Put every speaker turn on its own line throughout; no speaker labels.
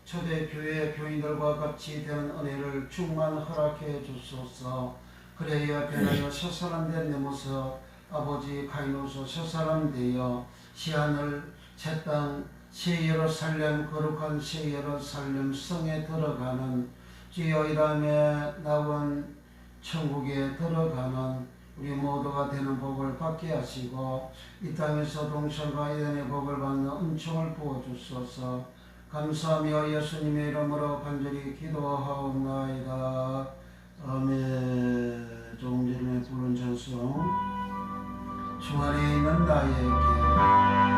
초대교회 교인들과 같이 되는 은혜를 충만 허락해 주소서. 그래야 변하여 새사람 된 내 모습 아버지 가인으로서 새사람 되어 시하늘 새 땅 새 예루살렘 거룩한 새 예루살렘 성에 들어가는 주여 이람에 나온 천국에 들어가는 우리 모두가 되는 복을 받게 하시고 이 땅에서 동설과 예언의 복을 받는 은총을 부어주소서. 감사하며 예수님의 이름으로 간절히 기도하옵나이다. 아멘. 조금 전에 부른 찬송 주 안에 있는 나에게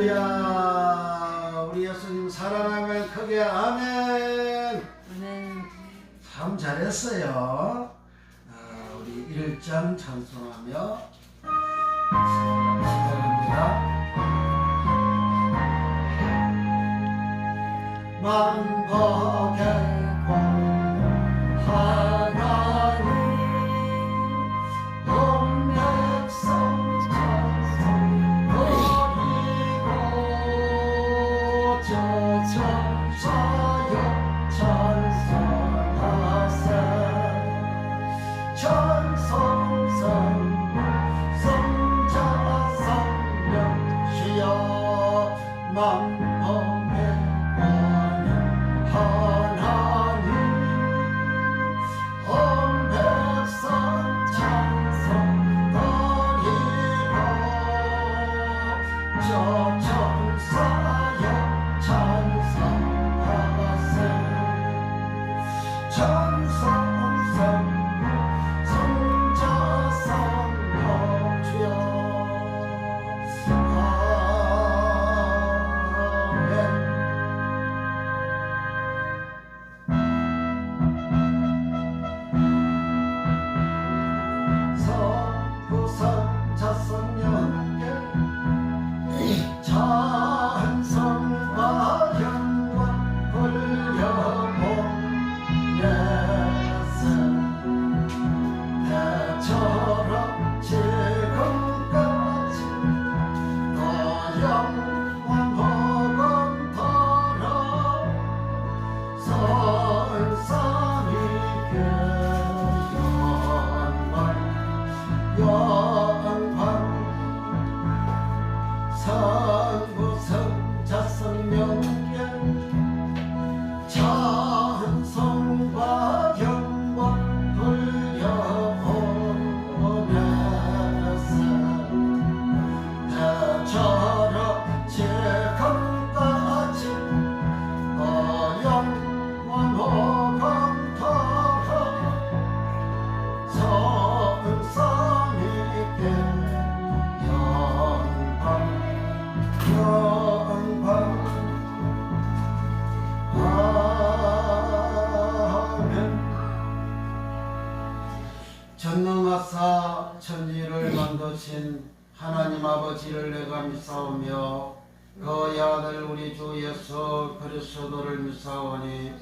할렐루야. 우리 예수님 사랑하면 크게 아멘. 참 잘했어요. 우리 1장 찬송하며 시작합니다. 만복의 권 하나님 온 백성 찬송 드리고 저 천사여 찬송하세 천성성 영광 성부성 자성명계 찬송과 경복 돌려보내서 대처럼 지금까지 영원호 감사하 성삼위께 영광 아멘. 전능하사 천지를 만드신 하나님 아버지를 내가 믿사오며 그의 아들 우리 주 예수 그리스도를 믿사오니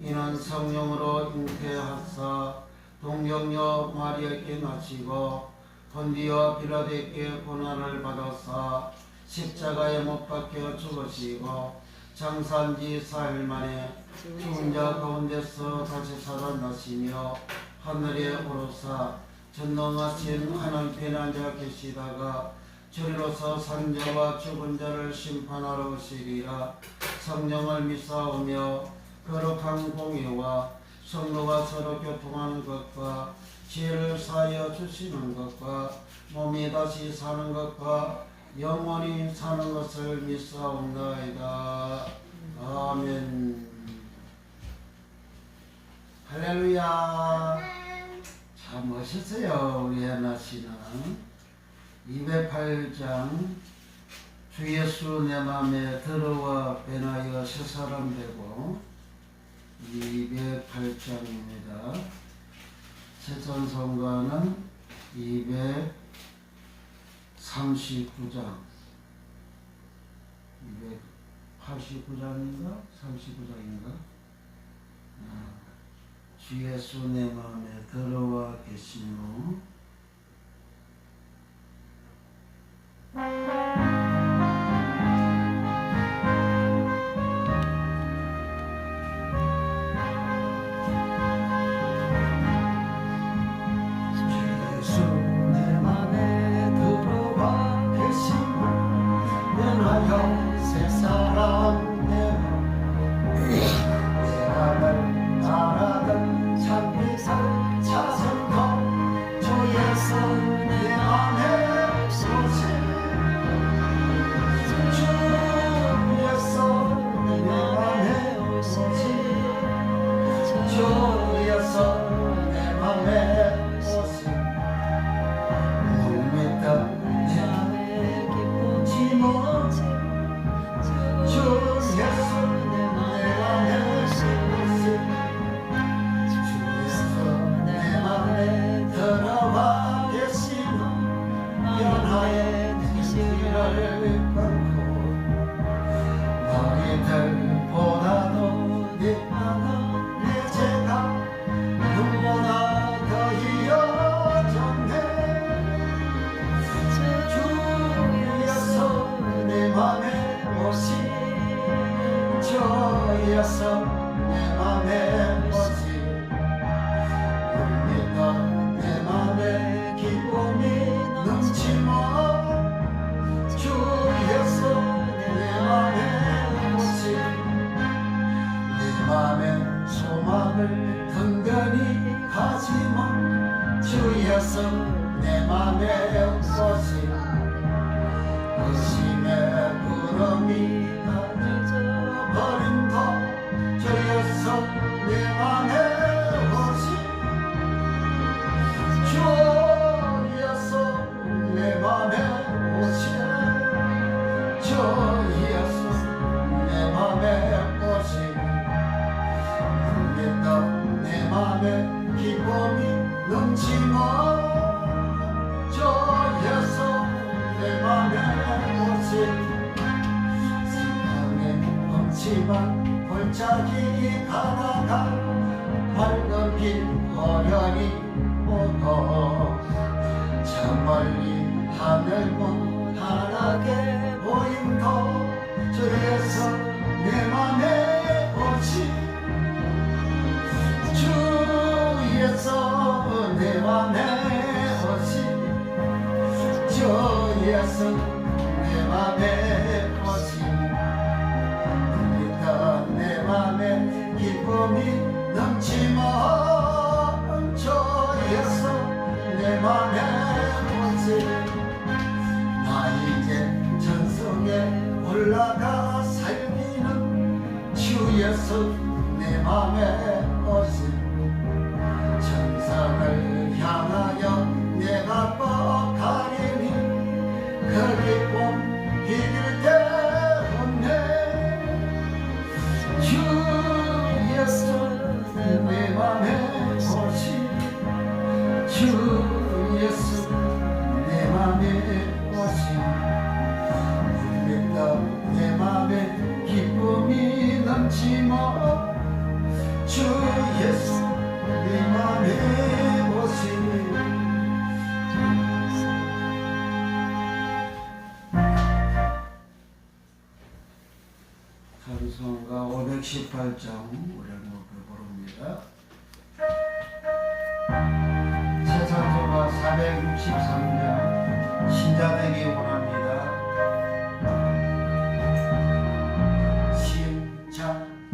이는 성령으로 잉태하사 동정녀 마리아께 낳으시고 본디오 빌라도에게 고난을 받아사 십자가에 못 박혀 죽으시고 장사한 지 4일 만에 죽은 자 가운데서 다시 살아나시며 하늘에 오르사 전능하신 하나님께 앉아 계시다가 저리로서 산자와 죽은 자를 심판하러 오시리라. 성령을 믿사오며 거룩한 공의와 성도가 서로 교통하는 것과 죄를 사하여 주시는 것과 몸이 다시 사는 것과 영원히 사는 것을 믿사옵나이다. 아멘. 할렐루야. 참 멋있어요. 우리 하나 씨는 208장 주 예수 내 맘에 들어와 변하여 새 사람 되고 208장입니다. 새 찬송가는 239장 289장인가? 39장인가? 주 예수 내 마음에 들어와 계시노. 내 맘에 오시 의심의 구름이 버린 것 주여서 내 맘에 오시 주여서 내 맘에 오시 주여서 내 맘에 오시 믿다 내 맘에 기쁨이 넘치며 주여서 내 맘에 오시 세상에 없지만 골짜기 가다가 밝은 길 호련히 오고 저 멀리 하늘 무한하게 보인다 주여서 내 맘에 오시 주여서 내 맘에 오시 예수 내 맘에 오신 일단 내 맘에 기쁨이 넘치면 주 예수 내 맘에 오신 나 이제 전성에 올라가 살기는 주 예수 내 맘에 오신 천상을 향하여 내가 뻗가리니 그 기쁨 이길 데 없네 주 예수 내 맘에 오신 주 예수 내 맘에 오신 내 맘에 기쁨이 넘치며 주 예수 내 맘에 오시니 찬송가 518장 우리 한번 부릅니다. 세상소가 463장 신자 되기 원합니다. 신자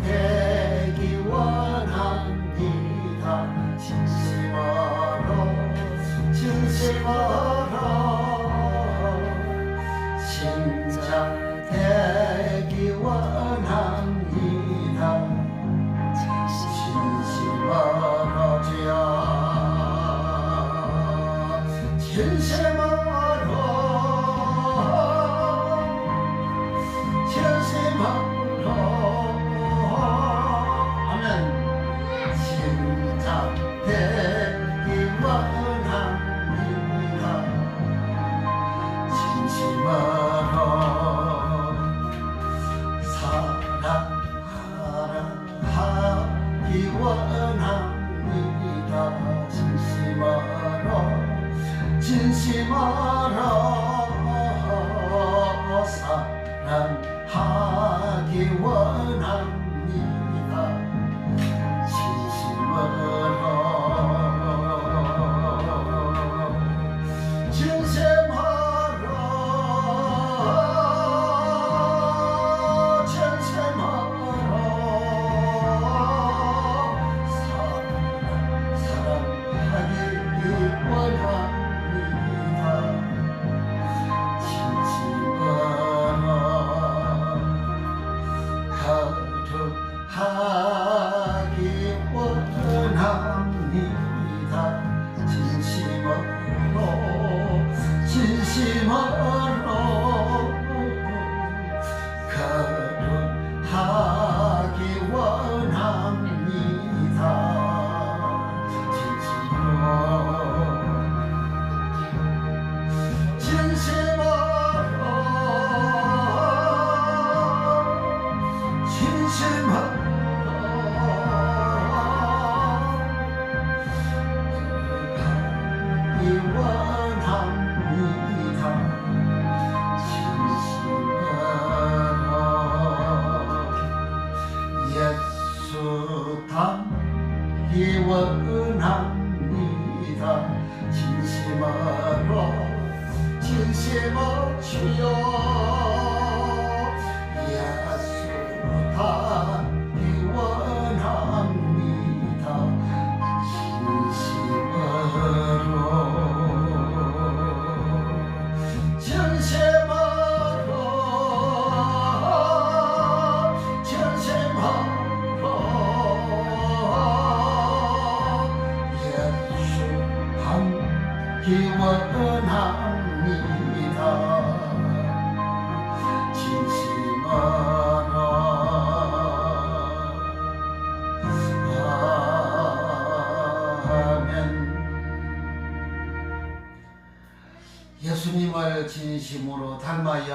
되기 원합니다. 진심으로 진심으로 신자 되기 원합니다. 진심으로 주여 진심으로 진심으로 아멘 신자 되기 원합니다. 진심으로 사랑하기 원합니다. 진심으로 진심으로 사랑하기 원합니다. 진심으로 진심으로 사랑하기 원합니다. 진심으로 거룩하기 원합니다. 진심으로 진심으로 거룩하기 원합니다. 진심으로 예수 닮기 원합니다. 진심으로 진심으로 주여 예수 닮기 원합니다. 진심으로 진심으로 진심으로 예수 닮기 원합니다. 진심으로 아멘. 예수님을 진심으로 닮아야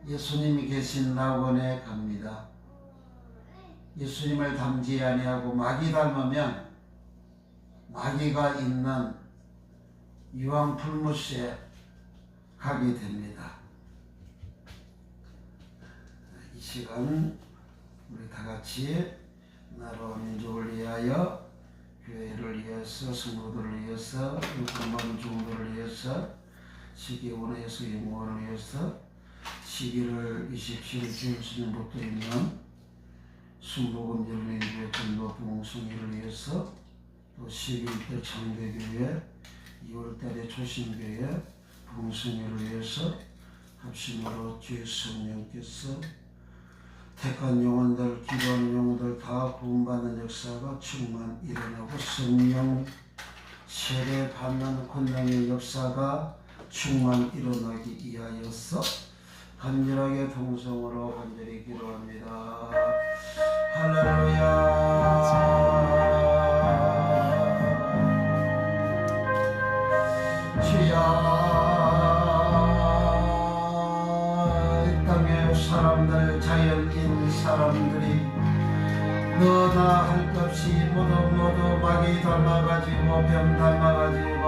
예수님이 계신 낙원에 갑니다. 예수님을 닮지 아니하고 마귀 닮으면 마귀가 있는 유황풀무스에 가게 됩니다. 이 시간 우리 다 같이 나라와 민족을 위하여, 교회를 위해서, 성도들을 위해서, 육군만 중도를 위해서 시기원에서 영원을 위해서 11월 27일 주일스님부터 있는 순복음 열린교회 전도 부흥성회를 위해서 또 12일 창대교회 2월달에 조신교회 부흥성회를 위해서 합심으로 주의 성령께서 택한 영혼들, 기도하는 영혼들 다 구원받는 역사가 충만 일어나고 성령 세례 받는 권능의 역사가 충만 일어나기 위하여서 간절하게 동성으로 간절히 기도합니다. 할렐루야. 주여, 이 땅의 사람들, 자연인 사람들이 너나 할 것 없이 모두 마귀 닮아가지고 병 닮아가지고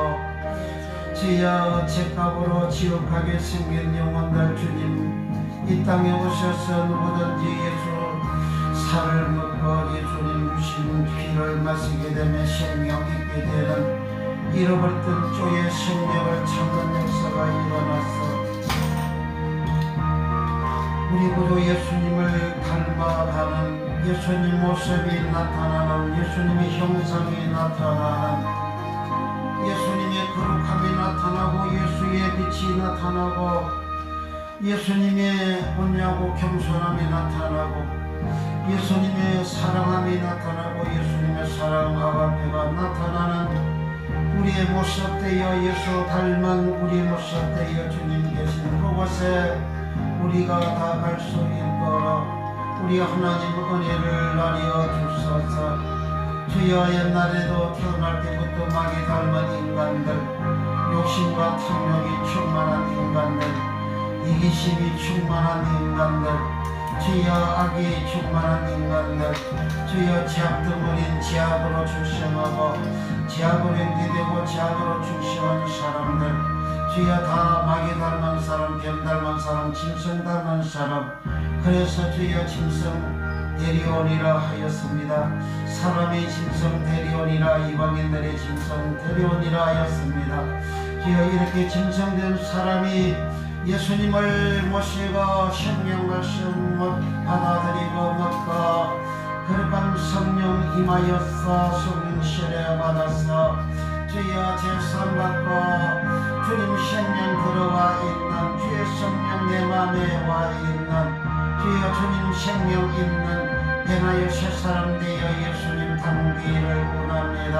주여 죄값으로 지옥하게 생긴 영혼들 주님 이 땅에 오셔서 누구든지 예수 살을 먹고 예수님 주신 피를 마시게 되면 생명 있게 되는 잃어버렸던 쪼의 생명을 찾는 역사가 일어났어. 우리 구주 예수님을 닮아가는 예수님 모습이 나타나는 예수님의 형상이 나타나는 예수님의 거룩함이 나타나고 예수의 빛이 나타나고 예수님의 온유하고 겸손함이 나타나고 예수님의 사랑함이 나타나고 예수님의 사랑 아가페가 나타나는 우리의 모습 되어 예수 닮은 우리의 모습 되어 주님 계신 그곳에 우리가 다 갈 수 있도록 우리 하나님 은혜를 나뉘어 주소서. 주여 옛날에도 태어날 때부터 마귀 닮은 인간들 욕심과 탐욕이 충만한 인간들 이기심이 충만한 인간들 주여 악이 충만한 인간들 주여 죄악덩어린 죄악으로 출생하고 죄악으로 인기되고 죄악으로 출생한 사람들 주여 다 마귀 닮은 사람 병 닮은 사람 짐승 닮은 사람 그래서 주여 짐승 데리오니라 하였습니다. 사람의 짐승 데리오니라 이방인들의 짐승 데리오니라 하였습니다. 주여 이렇게 짐승된 사람이 예수님을 모시고 생명 말씀 받아들이고 먹고 그러한 성령 임하여서 성령 세례 받아서 주여 제사 받고 주님 생명 들어와 있는 주의 성령 내 맘에 와 있는 주여 주님 생명 있는 변하여 새사람 되어 예수님 닮기를 원합니다.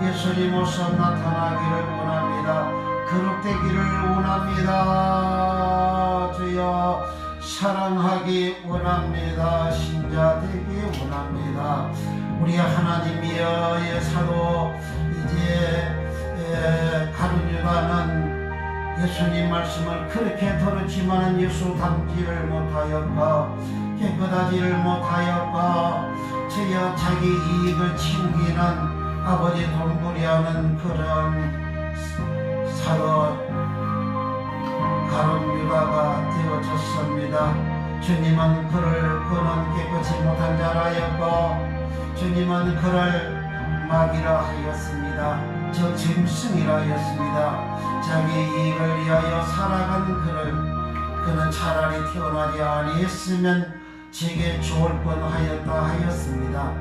예수님 모습 나타나기를 원합니다. 거룩되기를 원합니다. 주여 사랑하기 원합니다. 신자 되기 원합니다. 우리 하나님이여 사도 이제 가룟 유다는 예수님 말씀을 그렇게 들었지만 예수 닮지를 못하였고 깨끗하지를 못하였고 주여 자기 이익을 챙기는 아버지 돈벌이하는 그런 사도 가룟 유다가 되어졌습니다. 주님은 그는 깨끗이 못한 자라였고 주님은 그를 마귀라 하였습니다. 저 짐승이라 하였습니다. 자기 이익을 위하여 살아간 그는 차라리 태어나지 아니했으면 제게 좋을 뻔하였다 하였습니다.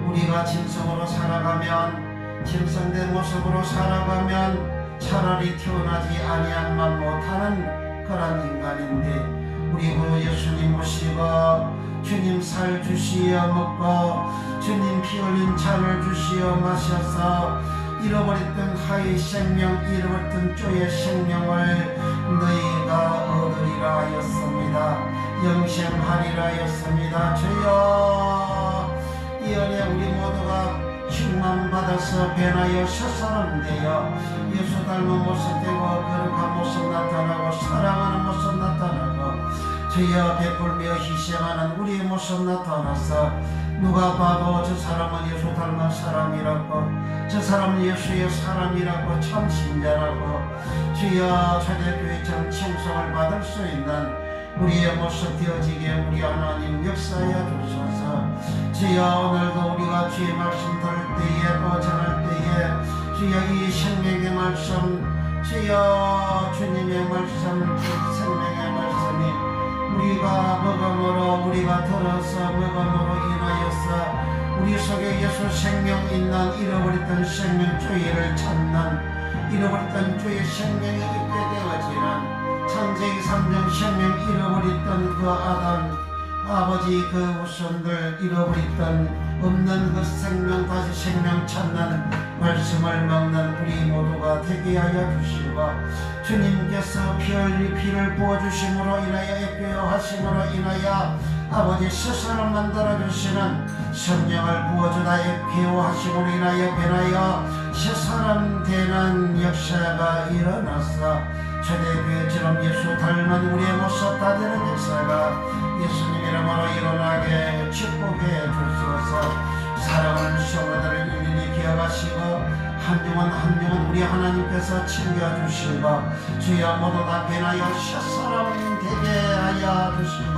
우리가 짐승으로 살아가면 짐승된 모습으로 살아가면 차라리 태어나지 아니함만 못하는 그런 인간인데 우리 구 예수님 모시고 주님 살 주시어 먹고 주님 피 흘린 잔을 주시어 마셔서 잃어버렸던 하의 생명 잃어버렸던 쪼의 생명을 너희가 얻으리라 하였습니다. 영생하리라 하였습니다. 주여 이 은혜 우리 모두가 충만받아서 변하여 새사람 되어 예수 닮은 모습 되고 거룩한 모습 나타나고 사랑하는 모습 나타나고 주여 베풀며 희생하는 우리의 모습 나타나서 누가 봐도 저 사람은 예수 닮은 사람이라고 저 사람은 예수의 사람이라고 참 신자라고 주여 초대교회처럼 칭송을 받을 수 있는 우리의 모습 되어지게 우리 하나님 역사하여 주소서. 주여 오늘도 우리가 주의 말씀 들을 때에 또 전할 때에 주여 이 생명의 말씀 주여 주님의 하나님의 말씀, 생명의 말씀이 우리가 먹음으로, 우리가 들어서 먹음으로 인하여서 우리 속에 예수 생명 있는 잃어버렸던 생명 주의를 찾는, 잃어버렸던 주의 생명이 있게 되어지는 창세기 3장 생명 잃어버렸던 그 아담 아버지 그 후손들 잃어버렸던 없는 그 생명 다시 생명 찾는 말씀을 먹는 우리 모두가 되게 하여 주시고, 주님께서 피를 부어주심으로 인하여 애표하심으로 인하여 아버지 스스로 만들어주시는 성령을 부어주다 애표하심으로 인하여 변하여 새사람 되는 역사가 일어나서 초대교회처럼 예수 닮은 우리의 모습 다 되는 역사가 예수님 이름으로 일어나게 축복해 주시옵소서. 사랑하는 성도들을 일일이 기억하시고 한 영혼 우리 하나님께서 챙겨주시고 주여 모두 다 변하여 새사람 되게 하여 주시고,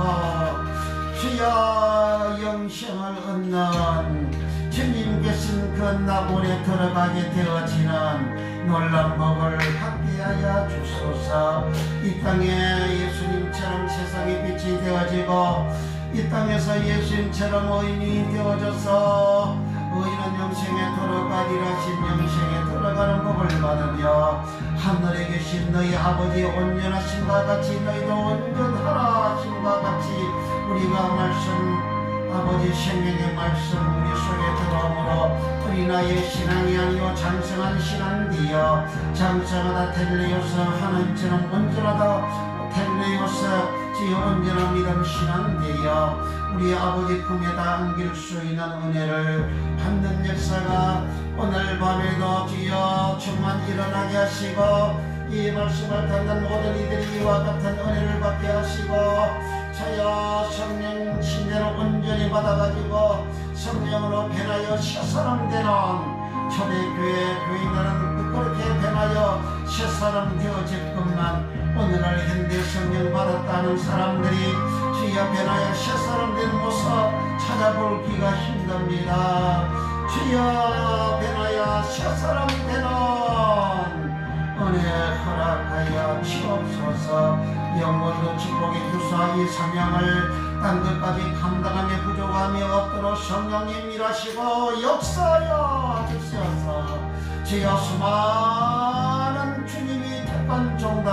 주여 영생을 얻는 주님 계신 그 나홀에 들어가게 되어지는 놀란 복을 갖게 하여 주소서. 이 땅에 예수님처럼 세상의 빛이 되어지고 이 땅에서 예수님처럼 의인이 되어져서 의인은 영생에 들어가리라 하신 영생에 들어가는 복을 받으며 하늘에 계신 너희 아버지 온전하심과 같이 너희도 온전하라 하심과 같이 우리가 말씀 아버지 생명의 말씀 우리 속에 들어오므로 우리 나의 신앙이 아니요 장성한 신앙이여 장성하다 텔레오서 하나님처럼 온전하다 텔레오서 주여 온전한 믿음 신앙되어 우리 아버지 품에다 안길 수 있는 은혜를 받는 역사가 오늘 밤에도 주여 충만 일어나게 하시고 이 말씀을 듣는 모든 이들이 이와 같은 은혜를 받게 하시고 저여 성령 신대로 온전히 받아가지고 성령으로 변하여 새사람 되는 초대교회 교인들은 그렇게 변하여 새사람 되어질 것만 오늘날 현대 성령 받았다는 사람들이 주여 변하여 새사람 된 모습 찾아볼 기가 힘듭니다. 주여 변하여 새사람 되는 은혜 허락하여 주옵소서. 영원도 축복의 주사 이 사명을 딴 것까지 감당하며 부족함이 없도록 성령님 일하시고 역사하여 주시옵소서. 주여 수많은 주님이 택한 종들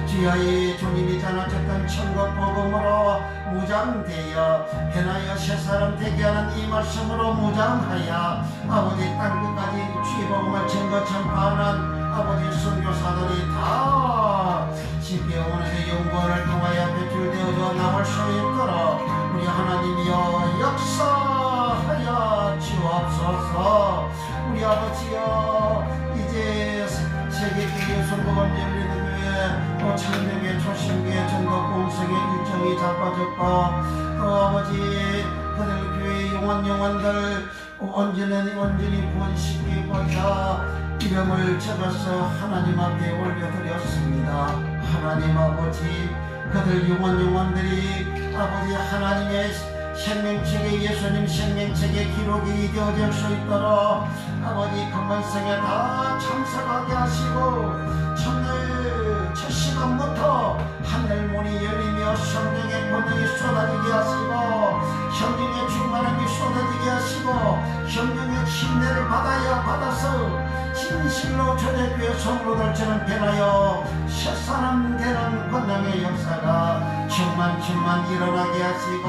주여 이 주님이 전하셨던 천국 복음으로 무장되어 변하여 새사람 되게 하는 이 말씀으로 무장하여 아버지 땅 끝까지 주의 복음을 전거 전파하는 아버지 선교사들이 다 지켜오는 영광을 통하여 배출되어져 나올 수 있도록 우리 하나님이여 역사하여 주옵소서. 우리 아버지여 이제 세계교회 선거가 열리는 교회 또 창명의 초신교회 전도 공성의 일정이 자빠졌고 또 아버지 그들 교회 영혼들 온전히 구원시키고자 이름을 적어서 하나님 앞에 올려드렸습니다. 하나님 아버지 그들 영혼들이 아버지 하나님의 생명책에 예수님 생명책에 기록이 되어질 수 있도록 아버지 건강성에 다 참석하게 하시고 첫 시간부터 하늘문이 열리며 성령의 권능이 쏟아지게 하시고 성령의 충만함이 쏟아지게 하시고 성령의 침례를 받아서 진실로 초대교회 성도들처럼 변하여 새사람 되는 권능의 역사가 충만 일어나게 하시고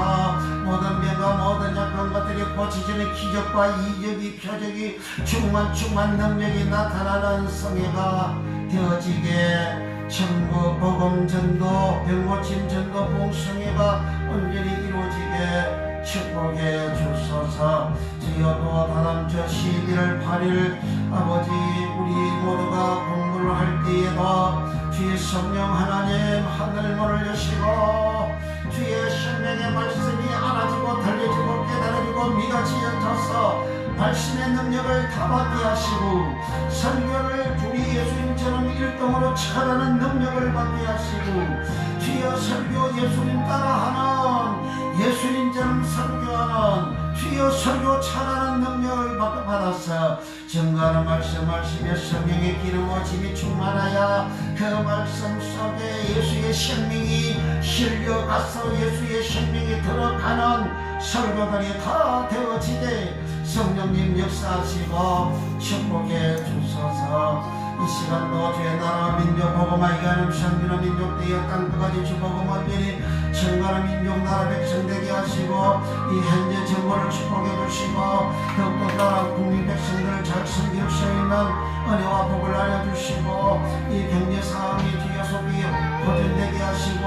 모든 병과 모든 약한 것들이 고치지는 기적과 이적이 표적이 충만 능력이 나타나는 성회가 되어지게 천국 복음 전도 병고침 전도 봉성회가 온전히 이루어지게 축복해 주소서. 주여도 다다음 주 11월 8일 아버지 우리 모두가 공부를 할 때에도 주의 성령 하나님 하늘문을 여시고 주의 생명의 말씀이 알아지고 들려지고 깨달아지고 미가 지어져서 말씀의 능력을 다 받게 하시고 설교를 우리 예수님처럼 일동으로 잘하는 능력을 받게 하시고 주여 설교 예수님 따라하는 예수님처럼 설교하는 주여 설교 잘하는 능력을 받아서 증거하는 말씀에 성령의 기름 오심이 충만하여 그 말씀 속에 예수의 생명이 실려가서 예수의 생명이 들어가는 설교들이 다 되어지게 성령님 역사하시고 축복해 주소서. 이 시간도 주의 나라 민족 복음하게 하는 성민의 민족 되어 땅끝까지 주 복음 완전히 증거하는 민족 나라 백성 되게 하시고 이 현재 정부를 축복해 주시고 더욱더 나라 국민 백성들을 잘 섬길 수 있는 은혜와 복을 알려주시고 이 경제 상황이 주여 속이 호전되게 하시고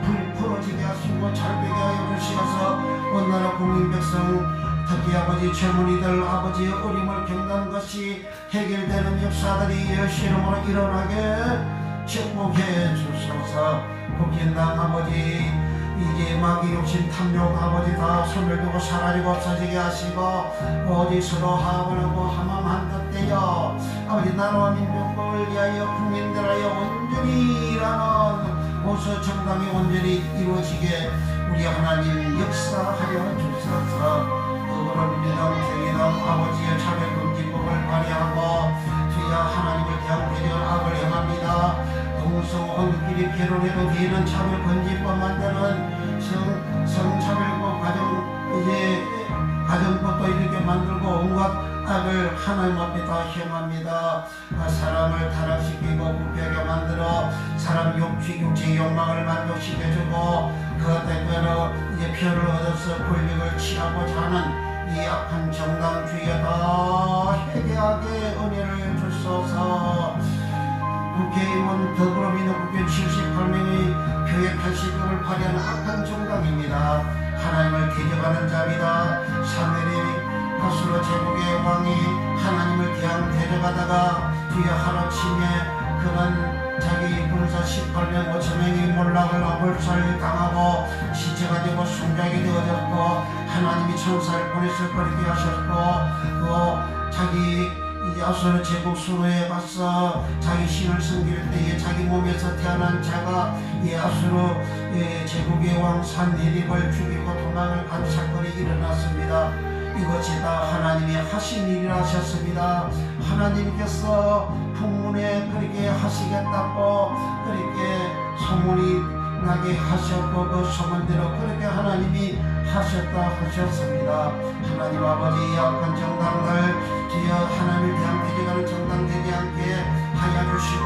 불 풀어지게 하시고 잘 되게 하여 주시어서 온 나라 국민 백성 특히 아버지 젊은이들 아버지의 어림을 겪는 것이 해결되는 역사들이 예수 이름으로 일어나게 축복해 주소서. 국힘당 아버지 이제 마귀 욕심 탐욕 아버지 다 소멸되고 사라지고 없어지게 하시고 오직 서로 화합하고 함함한 것 되어 아버지 나라와 민족을 위하여 국민들하여 온전히 일하는 모수 정당이 온전히 이루어지게 우리 하나님 역사하여 주소서. 더불어민주당 정의당 아버지의 차별금지법을 발의하고 주여 하나님을 대한 대전 악을 행합니다. 동성혼끼리 결혼해도 뒤는 차별금지법 만드는 성차별법 가정법도 이렇게 만들고 온갖 악을 하나님 앞에 다 행합니다. 사람을 타락시키고 부패하게 만들어 사람 육체의 욕망을 만족시켜주고 그 대가로 이제 표를 얻어서 권력을 취하고자 하는 이 악한 정당주의에 다 회개하게 은혜를 주소서. 국회의원 더불어민주당 국회 78명의 표의 80명을 발의하는 악한 정당입니다. 하나님을 대적하는 자입니다. 사무엘이 다수로 제국의 왕이 하나님을 대적하다가 주여 하루아침에 그는 자기 군사 18명 5천명이 몰락을 몰살 당하고 시체가 되고 순장이 되어졌고 하나님이 천사를 보내서 그렇게 하셨고 또 자기 아수르 제국 수로에 가서 자기 신을 섬길 때에 자기 몸에서 태어난 자가 이 아수르 제국의 왕 산헤립을 죽이고 도망을 간 사건이 일어났습니다. 이것이 다 하나님이 하신 일이라 하셨습니다. 하나님께서 풍문에 그렇게 하시겠다고 그렇게 소문이 나게 하셨고 그 소문대로 그렇게 하나님이 하셨다 하셨습니다. 하나님 아버지 약한 정당들 주여 하나님을 대한 대적하는 정당 되지 않게 하여 주시고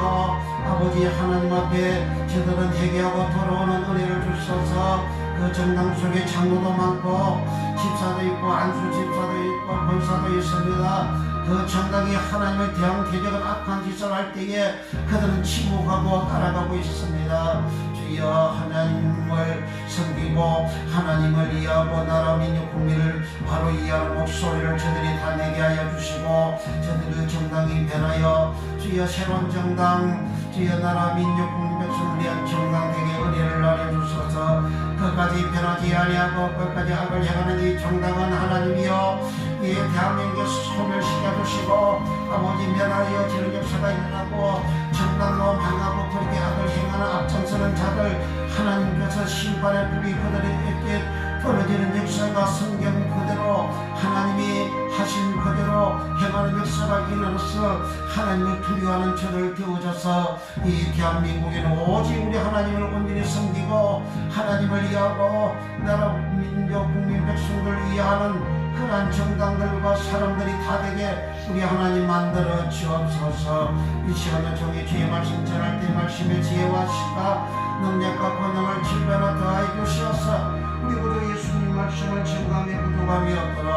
아버지 하나님 앞에 저들은 회개하고 돌아오는 은혜를 주셔서 그 정당 속에 장로도 많고 집사도 있고 안수 집사도 있고 권사도 있습니다. 그 정당이 하나님을 대한 대적은 악한 짓을 할 때에 그들은 침묵하고 따라가고 있습니다. 주여 하나님을 섬기고 하나님을 이해하고 나라 민족 국민을 바로 이해하는 목소리를 저들이 다 내게 하여 주시고 저들의 정당이 변하여 주여 새로운 정당 주여 나라 민족 국민 백성을 위한 정당 되게 은혜를 나눠주셔서 끝까지 변하지 아니하고 끝까지 악을 행하는 이 정당은 하나님이여 이 대한민국에 소멸시켜 주시고 아버지 면하여 지는 역사가 일어나고 정당로 망하고 그렇게 악을 행하는 앞장서는 자들 하나님께서 심판의 불이 그들에게 떨어지는 역사가 성경 그대로 하나님이 하신 그대로 행하는 역사가 일어나서 하나님을 두려워하는 저들 되어져서 이 대한민국에는 오직 우리 하나님을 온전히 섬기고 하나님을 이해하고 나라 민족 국민 백성들을 이해하는 그러한 정당들과 사람들이 다 되게 우리 하나님 만들어 주옵소서. 이 시간에 종이 주의 말씀 전할 때 말씀의 지혜와 시가 능력과 권능을 질변을 더하여 주시옵소서. 우리 구주 예수님 말씀을 증거하며 부족함이 없도록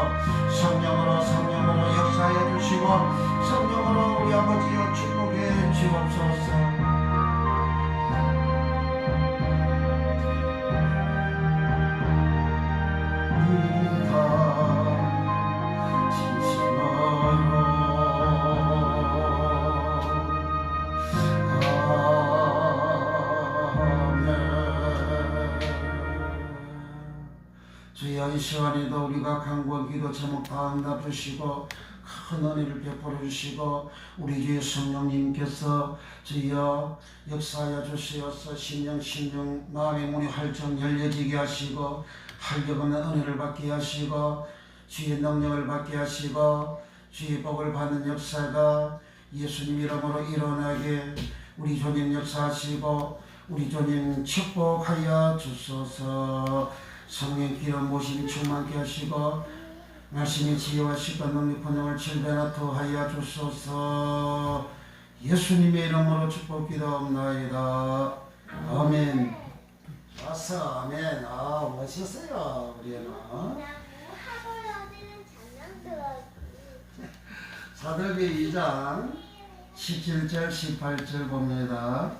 성령으로 역사하여 주시고 성령으로 우리 아버지여 축복해 주옵소서. 주여 이 시간에도 우리가 간구한 기도 제목 다 응답 주시고 큰 은혜를 베풀어 주시고 우리 주의 성령님께서 주여 역사하여 주시어서 심령 마음의 문이 활짝 열려지게 하시고 활력 없는 은혜를 받게 하시고 주의 능력을 받게 하시고 주의 복을 받는 역사가 예수님 이름으로 일어나게 우리 주님 역사하시고 우리 주님 축복하여 주소서. 성령 기름 모심이 충만케 하시고 말씀이 지혜와 시과 능력 권능을 7배나 더하여 주소서. 예수님의 이름으로 축복 기도합나이다. 아멘. 왔어. 아멘. 아, 멋있어요 우리 애는. 사도행전 2장 17절 18절 봅니다.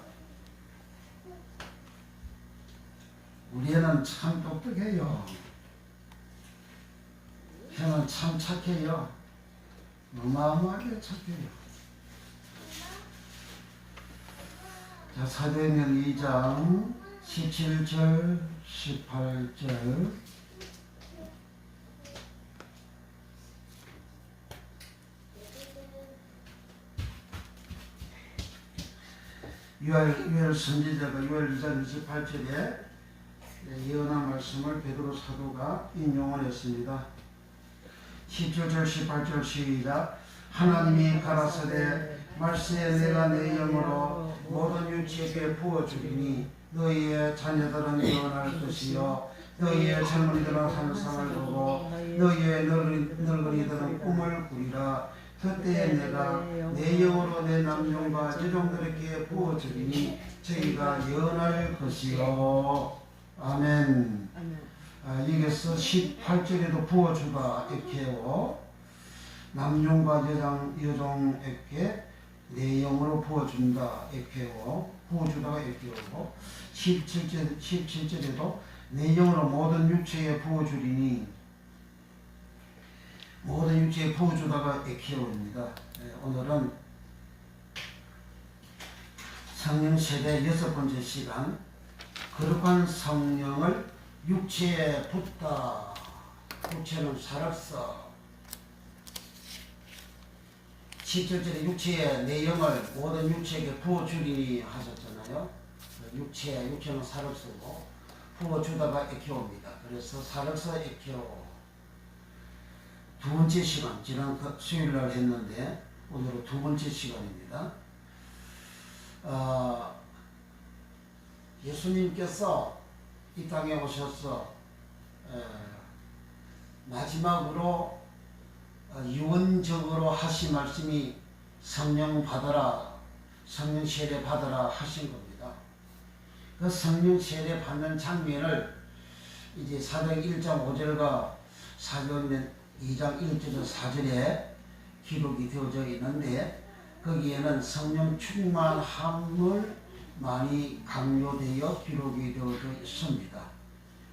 우리 애는 참 똑똑해요. 애는 참 착해요. 어마어마하게 착해요. 자, 사도행전 2장 17절 18절 유엘 선지자가 유엘 2장 28절에 예언한 말씀을 베드로 사도가 인용을 했습니다. 17절 18절 시작. 하나님이 가라사대 말세에 내가 내 영으로 모든 육체에게 부어주리니 너희의 자녀들은 예언할 것이요 너희의 젊은이들은 환상을 보고 너희의 늙은이들은 꿈을 꾸리라. 그때에 내가 내 영으로 내 남종과 여종들에게 부어주리니 저희가 예언할 것이요. 아멘. 여기서 18절에도 부어주다 에케오 남종과 여종에게 내 영으로 부어준다 에케오 부어주다가 에케오고 17절에도 내 영으로 모든 육체에 부어주리니 모든 육체에 부어주다가 에케오입니다. 오늘은 성령 세대 6번째 시간 거룩한 성령을 육체에 붓다. 육체는 살았어. 17절에 육체에 내 영을 모든 육체에게 부어주리니 하셨잖아요. 육체는 살았고 부어주다가 에케오입니다. 그래서 살았어 에케오. 두 번째 시간, 지난 수요일날 했는데 오늘은 두 번째 시간입니다. 예수님께서 이 땅에 오셔서 마지막으로 유언적으로 하신 말씀이 성령 받아라, 성령 세례 받아라 하신 겁니다. 그 성령 세례 받는 장면을 이제 사도행전 1장 5절과 사도행전 2장 1절에서 4절에 기록이 되어져 있는데 거기에는 성령 충만함을 많이 강조되어 기록이 되어져 있습니다.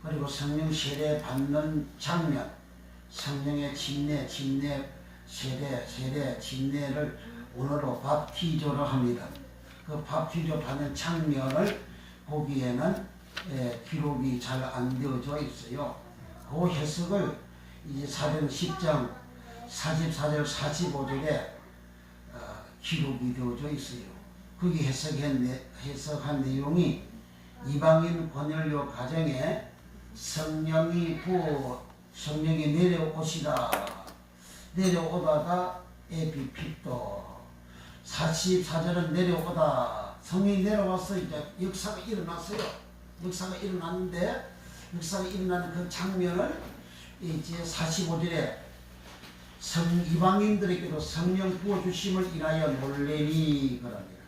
그리고 성령 세례 받는 장면, 성령의 침례, 세례, 침례를 오늘로 밥티조를 합니다. 그 밥티조 받는 장면을 보기에는 기록이 잘 안 되어져 있어요. 그 해석을 이제 사도행전 10장 44절 45절에 기록이 되어져 있어요. 거기 해석한 내용이 이방인 고넬료 가정에 성령이 내려오시다. 내려오다가 에피핍도 44절은 내려오다. 성령이 내려와서 이제 역사가 일어났어요. 역사가 일어났는데 역사가 일어나는 그 장면을 이제 45절에 이방인들에게도 성령 부어주심을 인하여 놀래니 그럽니다.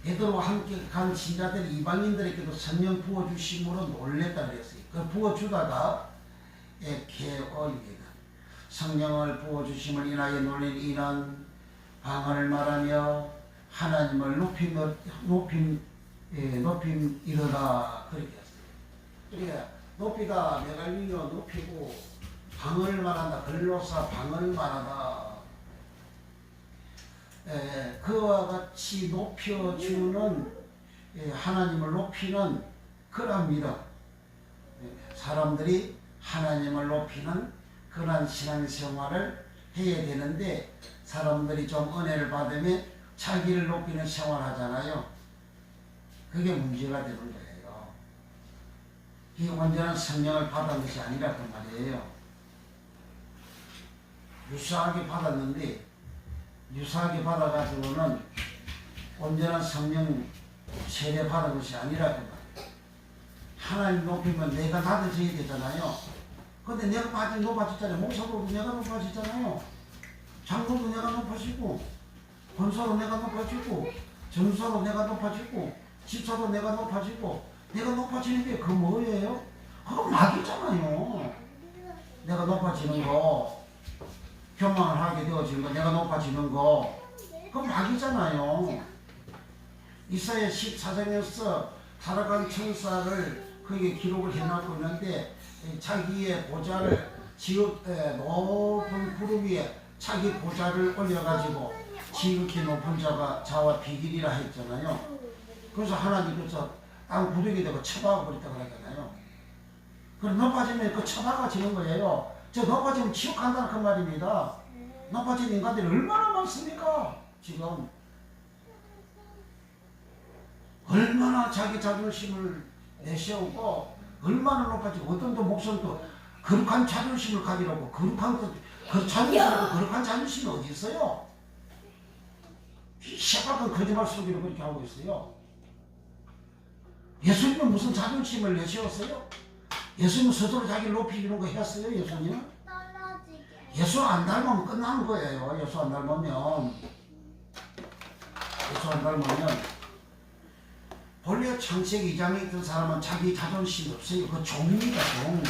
베드로와 함께 간 신자들 이방인들에게도 성령 부어주심으로 놀랬다 그랬어요. 그 부어주다가 에케오입니다. 성령을 부어주심을 인하여 놀란 이는 방언을 말하며 하나님을 높임 이르라 그렇게 했어요. 그러니까 높이다 메갈리오 높이고 방언을 말한다. 글로사 방언을 말하다. 그와 같이 높여주는 하나님을 높이는 그랍니다. 사람들이 하나님을 높이는 그런 신앙생활을 해야 되는데 사람들이 좀 은혜를 받으면 자기를 높이는 생활하잖아요. 그게 문제가 되는 거예요. 이 온전한 성령을 받은 것이 아니라 그 말이에요. 유사하게 받았는데 유사하게 받아가지고는 온전한 성령 세례 받은 것이 아니라 그 말이에요. 하나님 높이면 내가 낮아져야 되잖아요. 근데 내가 높아졌잖아요. 목사도 내가 높아지잖아요. 장로도 내가 높아지고, 권사도 내가 높아지고, 전사도 내가 높아지고, 집사도 내가 높아지고, 내가 높아지는 게 그 뭐예요? 그거 막이잖아요. 내가 높아지는 거, 교만을 하게 되어지는 거, 내가 높아지는 거, 그거 막이잖아요. 이사야 14장에서 타락한 천사를 거기에 기록을 해놓고 있는데, 자기의 보좌를 높은 구름 위에 자기 보좌를 올려가지고 지극히 높은 자가 자와 비길이라 했잖아요. 그래서 하나님께서 땅 구르게 되고 처박아 버렸다고 하잖아요. 그럼 높아지면 그 처박아 지는 거예요. 저 높아지면 지옥 간다는 그 말입니다. 높아진 인간들이 얼마나 많습니까? 지금 얼마나 자기 자존심을 내세우고 얼마나 높아지고 어떤 또 목숨도 거룩한 자존심을 가지라고 그 거룩한 자존심이 어디 있어요? 이 시박한 거짓말 속이로 그렇게 하고 있어요. 예수님은 무슨 자존심을 내세웠어요? 예수님은 스스로 자기를 높이는 거 했어요? 예수님은? 예수 안 닮으면 끝나는 거예요. 예수 안 닮으면 본래 창세기 2장에 있던 사람은 자기 자존심이 없어요. 그 종입니다. 종.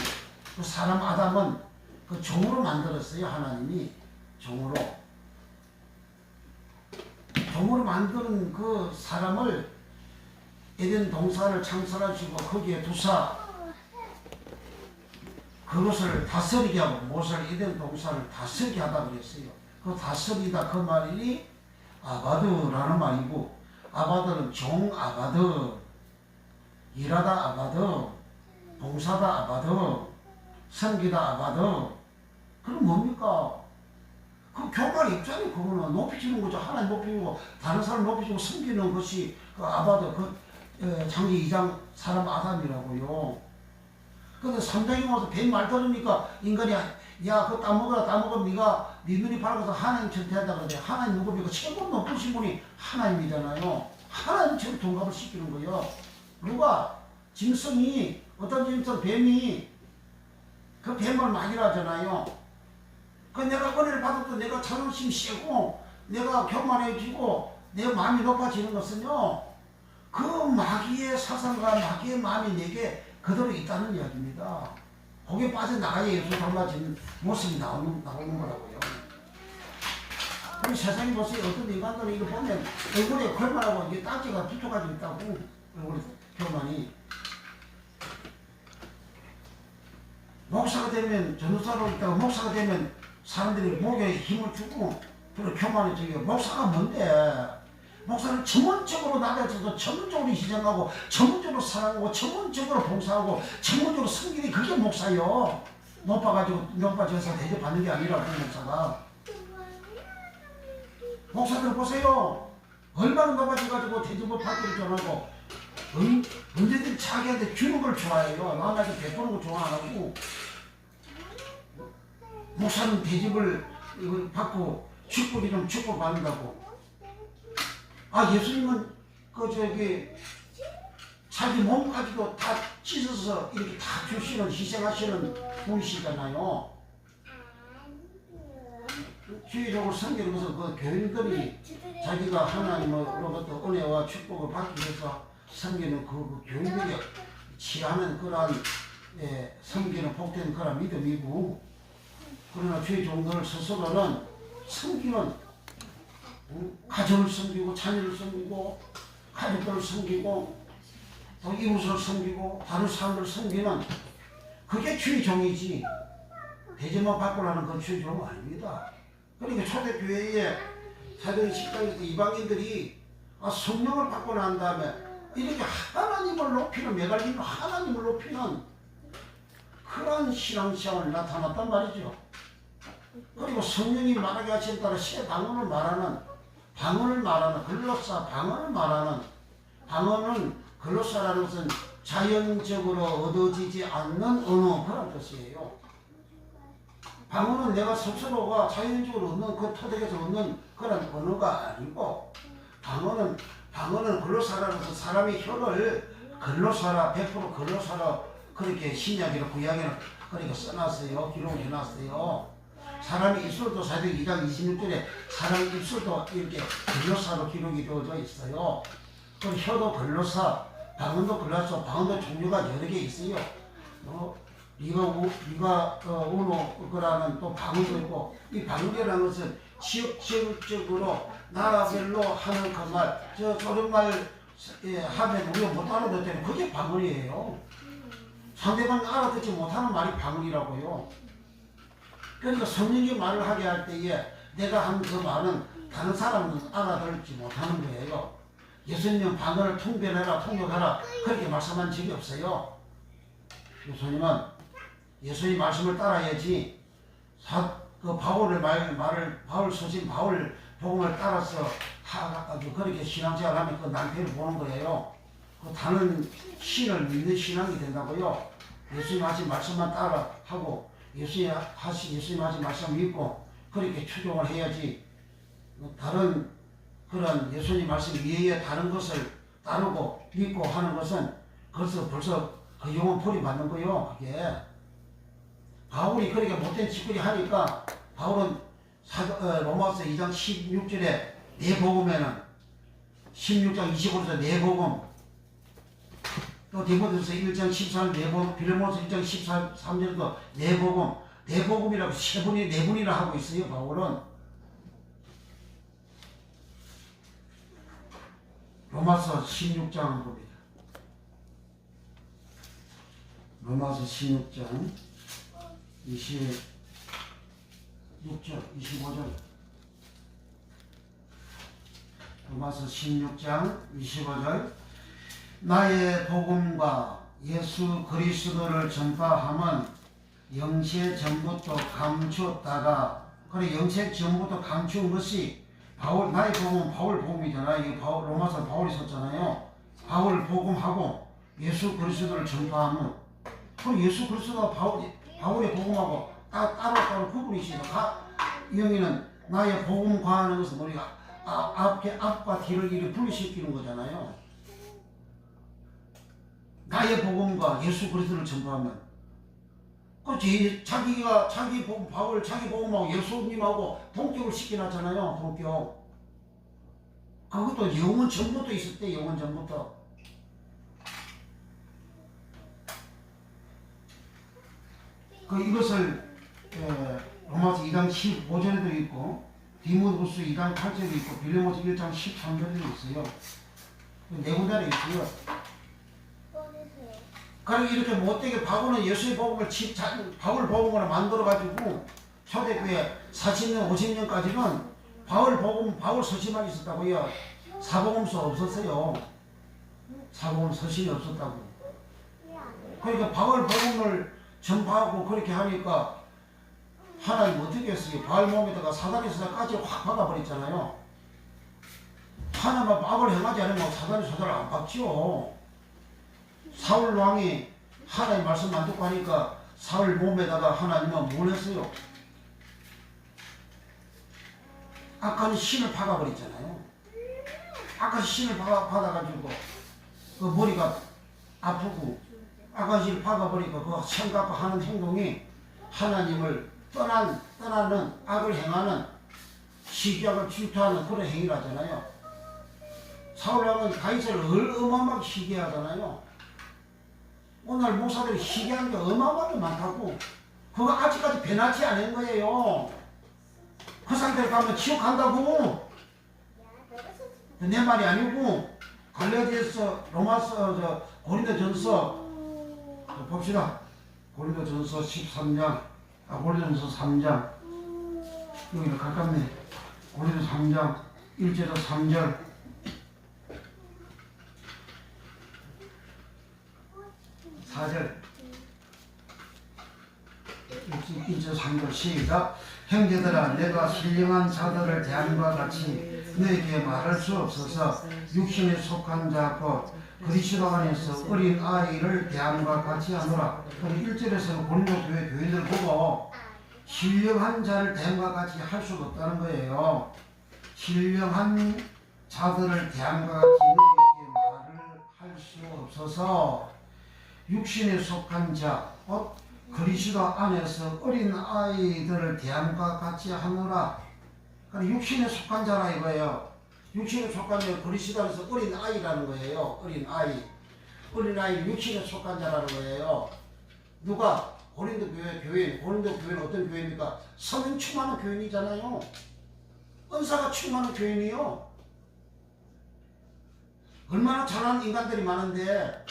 그 사람 아담은 그 종으로 만들었어요. 하나님이 종으로 만드는 그 사람을 에덴 동산을 창설하시고 거기에 두사 그것을 다스리게 하고 모세를 에덴 동산을 다스리게 하다 그랬어요. 그 다스리다 그 말이 아바드라는 말이고, 아바드는 종 아바드, 일하다 아바드, 봉사다 아바드, 섬기다 아바드. 그럼 뭡니까? 그 교만 입장이 그거는 높이주는 거죠. 하나님 높이고 다른 사람 높이주고 섬기는 것이 그 아바드, 창세기 2장 사람 아담이라고요. 근데 3장에 와서 뱀 말 들으니까 인간이 야 그거 따먹으면 네 눈이 밝아서 하나님 전태한다 그러는데, 하나님 누굽니까? 최고 높으신 분이 하나님이잖아요. 하나님처럼 동갑을 시키는 거예요. 누가? 짐승이, 어떤 짐승? 뱀이 그 뱀을 막이라 하잖아요. 그 내가 은혜를 받아도 내가 자존심이 세고 내가 교만해지고 내 마음이 높아지는 것은요, 그 마귀의 사상과 마귀의 마음이 내게 그대로 있다는 이야기입니다. 거기에 빠져나가야 예수 닮아진 모습이 나오는 거라고요. 우리 세상에 보세요. 어떤 인간들은 이거 보면 얼굴에 걸만하고 이게 딱지가 붙어가지고 있다고. 얼굴에 교만이. 목사가 되면, 전도사로 있다가 목사가 되면 사람들이 목에 힘을 주고 그리고 교만해지고. 목사가 뭔데? 목사는 전문적으로 나가서 전문적으로 희생하고 전문적으로 사랑하고 전문적으로 봉사하고 전문적으로 섬기는 그게 목사요. 높아져서 대접받는 게 아니라 그 목사가. 목사들 보세요. 얼마나 높아져가지고 대접을 받기를 좋아하고 언제든지 자기한테 주는 걸 좋아해요. 남한테 베푸는 거 좋아 안 하고. 목사는 대접을 받고 축복이면 축복 받는다고. 예수님은 자기 몸까지도 다 찢어서 이렇게 다 주시는, 희생하시는 분이시잖아요. 주의적으로 섬기는 것은 그 교인들이 자기가 하나님으로부터 은혜와 축복을 받기 위해서 섬기는 그 교인들이 취하는 그러한 섬기는 복된 그런 믿음이고, 그러나 주의 종들 스스로는 섬기는, 가정을 섬기고 자녀를 섬기고 가족들을 섬기고 또 이웃을 섬기고 다른 사람들을 섬기는 그게 주의 종이지, 대접만 받고라는 건 주의 종은 아닙니다. 그러니까 초대교회에 사도의 식당에서 이방인들이 성령을 받고 난 다음에 이렇게 하나님을 높이는, 메갈리는 하나님을 높이는 그런 신앙시험을 나타났단 말이죠. 그리고 성령이 말하게 하신 따라 새 방언을 말하는, 글로사 방언을 말하는, 방언은 글로사라는 것은 자연적으로 얻어지지 않는 언어, 그런 뜻이에요. 방언은 내가 스스로가 자연적으로 얻는, 그 토대에서 얻는 그런 언어가 아니고, 방언은 방언은 글로사라는 것은 사람이 혀를 글로사라 100% 글로사라 그렇게 신약이나 구약에는 그렇게 써놨어요. 기록을 해놨어요. 사람의 입술도 사도행 2장 26절에 사람 입술도 이렇게 글로사로 기록이 되어져 있어요. 그럼 혀도 글로사, 방언도 글로사, 방언도 종류가 여러 개 있어요. 리가 우노라는 또 방언도 있고, 이 방언이라는 것은 지역적으로 나라별로 하는 그 말, 저런 말 하면 우리가 못 알아듣잖아요. 그게 방언이에요. 상대방이 알아듣지 못하는 말이 방언이라고요. 그러니까 성령이 말을 하게 할 때에 내가 한 그 말은 다른 사람은 알아들지 못하는 거예요. 예수님은 방언을 통변해라, 통역하라 그렇게 말씀한 적이 없어요. 예수님은 예수님 말씀을 따라야지 그 바울 소신 바울 복음을 따라서 그렇게 신앙생활 하면 그 낭패를 보는 거예요. 그 다른 신을 믿는 신앙이 된다고요. 예수님 하신 말씀만 따라하고 예수님 하신 말씀 믿고 그렇게 추종을 해야지, 다른 그런 예수님 말씀 이외에 다른 것을 따르고 믿고 하는 것은 벌써 그 영혼 풀이 받는 거요. 그게 바울이 그렇게 못된 짓거리 하니까 바울은 로마서 2장 16절에 내 복음에는 16장 25절에 내 복음, 또 디모데후서 1장 14절 내 복음, 빌레몬서 1장 13절도 내 복음, 내 복음이라고 네 분이나 하고 있어요. 바울은 로마서 16장 봅니다. 로마서 16장 26절, 25절. 로마서 16장 25절. 나의 복음과 예수 그리스도를 전파함은 영세 전부터 감추었다가, 그래 영세 전부터 감추은 것이 나의 복음은 바울 복음이잖아요. 로마서 바울이 썼잖아요. 바울 복음하고 예수 그리스도를 전파하면, 그럼 예수 그리스도가 바울의 복음하고 따로 구분이 있어요. 여기는 나의 복음과 하는 것은 우리가 앞과 뒤를 이렇게 분리시키는 거잖아요. 나의 복음과 예수 그리스도를 전파하면, 자기 복음, 바울 자기 복음하고 예수님하고 동격을 시켜놨잖아요. 동격. 그것도 영원 전부터 있었대. 영원 전부터. 이것을 로마서 2장 15절에도 있고, 디모데후서 2장 8절에도 있고, 빌레몬서 1장 13절에도 있어요. 네 군데에 있어요. 그러니까 이렇게 못되게 바울은 예수의 복음을 바울 복음으로 만들어가지고 초대교회 40년, 50년까지는 바울 서신만 있었다고요. 사복음서 없었어요. 사복음 서신이 없었다고. 그러니까 바울 복음을 전파하고 그렇게 하니까 하나님 어떻게 했어요? 바울 몸에다가 사단에서 까지 확 박아버렸잖아요. 하나님은 악을 행하지 않으면 사단이 소자를 안 박지요. 사울 왕이 하나님 말씀만 듣고 하니까 사울 몸에다가 하나님은 뭘 했어요? 악한 신을 박아버렸잖아요. 악한 신을 받아가지고 그 머리가 아프고 악한 신을 박아버리고 그 생각과 하는 행동이 하나님을 떠나는 악을 행하는 시기약을 질투하는 그런 행위라잖아요. 사울 왕은 다윗을 어마어마하게 시기하잖아요. 오늘 목사들이 희귀한 게 어마어마하게 많다고. 그거 아직까지 변하지 않은 거예요. 그 상태로 가면 지옥 간다고. 내 말이 아니고 갈라디아서, 로마서, 고린도전서 봅시다. 고린도전서 13장, 고린도전서 3장. 여기가 가깝네. 고린도 3장 1절에서 3절. 4절 1절 3절 시작. 형제들아, 내가 신령한 자들을 대함과 같이 너에게 말할 수 없어서 육신에 속한 자 곧 그리스도 안에서 어린 아이를 대함과 같이 하노라. 1절에서는 고린도 교회들 보고 신령한 자를 대함과 같이 할 수가 없다는 거예요. 신령한 자들을 대함과 같이 너희에게 말을 할 수 없어서 육신에 속한 자, 그리스도 안에서 어린 아이들을 대함과 같이 하노라. 그러니까 육신에 속한 자라 이거예요. 육신에 속한 자, 그리스도 안에서 어린 아이라는 거예요. 어린 아이. 어린 아이 육신에 속한 자라는 거예요. 누가? 고린도 교회. 고린도 교회는 어떤 교회입니까? 성령 충만한 교인이잖아요. 은사가 충만한 교인이요. 얼마나 잘하는 인간들이 많은데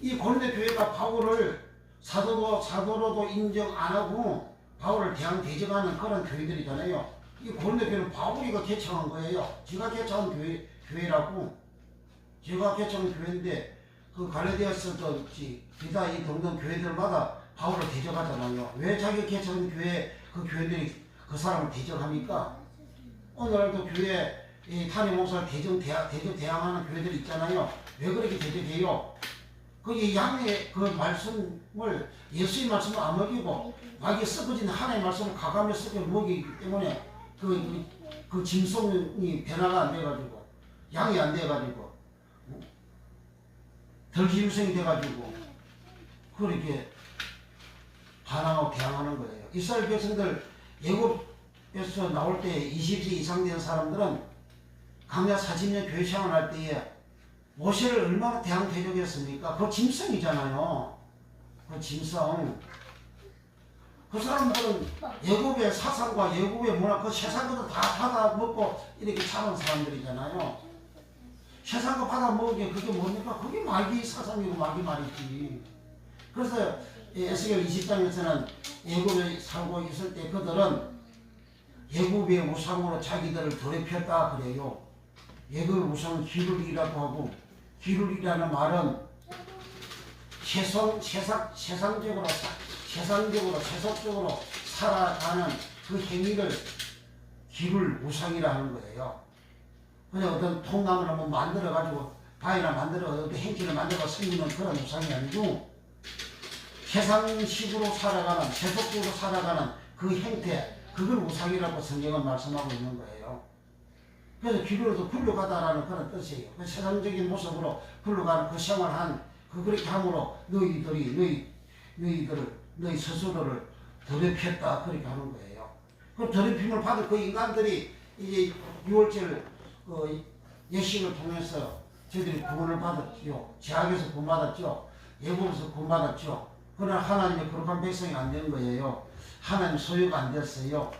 이 고린도 교회가 바울을 사도로도 인정 안 하고 바울을 대적하는 그런 교회들이잖아요. 이 고린도 교회는 바울이가 개창한 거예요. 제가 개창한 교회라고. 제가 개창한 교회인데 그 갈라디아서도 기타 이 등등 교회들마다 바울을 대적하잖아요. 왜 자기 개창한 교회 그 교회들이 그 사람을 대적합니까? 오늘도 교회 이 탄핵 목사를 대항하는 교회들 있잖아요. 왜 그렇게 대적해요? 그 양의 그 말씀을 예수의 말씀을 안 먹이고 마귀 썩어진 하나님의 말씀을 가감에 썩여 먹이기 때문에 그 짐승이 변화가 안 돼가지고 양이 안 돼가지고 덜 짐승이 돼가지고 그렇게 반항하고 대항하는 거예요. 이스라엘 백성들 예굽에서 나올 때 20세 이상 된 사람들은 광야 40년 교회 생활할 때에 모세를 얼마나 대적했습니까? 그 짐승이잖아요. 그 짐승. 그 사람들은 예굽의 사상과 예굽의 문화, 그 세상 것도 다 받아먹고 이렇게 사는 사람들이잖아요. 세상 거 받아먹은 게 그게 뭡니까? 그게 마귀 사상이고 마귀 말이지. 그래서 에스겔 20장에서는 예굽에 살고 있을 때 그들은 예굽의 우상으로 자기들을 더럽혔다 그래요. 예굽의 우상은 기룰이라고 하고, 기룰이라는 말은 세상적으로 살아가는 그 행위를 기룰 우상이라 하는 거예요. 그냥 어떤 통나무를 한번 만들어가지고 바위나 만들어가지고 행기를 만들어서 생기는 그런 우상이 아니고 세상식으로 살아가는, 세속적으로 살아가는 그 형태, 그걸 우상이라고 성경은 말씀하고 있는 거예요. 그래서 기류로도 굴러가다라는 그런 뜻이에요. 그 세상적인 모습으로 굴러가는 그 생활한, 그렇게 함으로 너희 스스로를 더럽혔다. 그렇게 하는 거예요. 그 더럽힘을 받은 그 인간들이 이제 6월절 예식을 통해서 저희들이 구원을 받았죠. 제약에서 구원받았죠. 예고에서 구원받았죠. 그러나 하나님의 거룩한 백성이 안 된 거예요. 하나님 소유가 안 됐어요.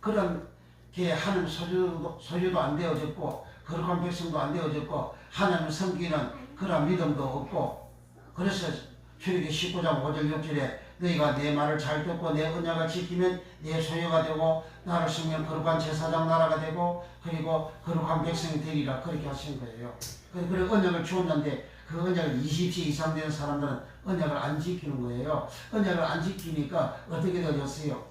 그런 게 하나님 소유도 안 되어졌고 거룩한 백성도 안 되어졌고 하나님을 섬기는 그런 믿음도 없고, 그래서 출애굽기 19장 5절 6절에 너희가 내 말을 잘 듣고 내 언약을 지키면 내 소유가 되고 나를 섬기면 거룩한 제사장 나라가 되고 그리고 거룩한 백성이 되리라, 그렇게 하신 거예요. 그래 언약을 주었는데 그 언약을 20세 이상 된 사람들은 언약을 안 지키는 거예요. 언약을 안 지키니까 어떻게 되었어요?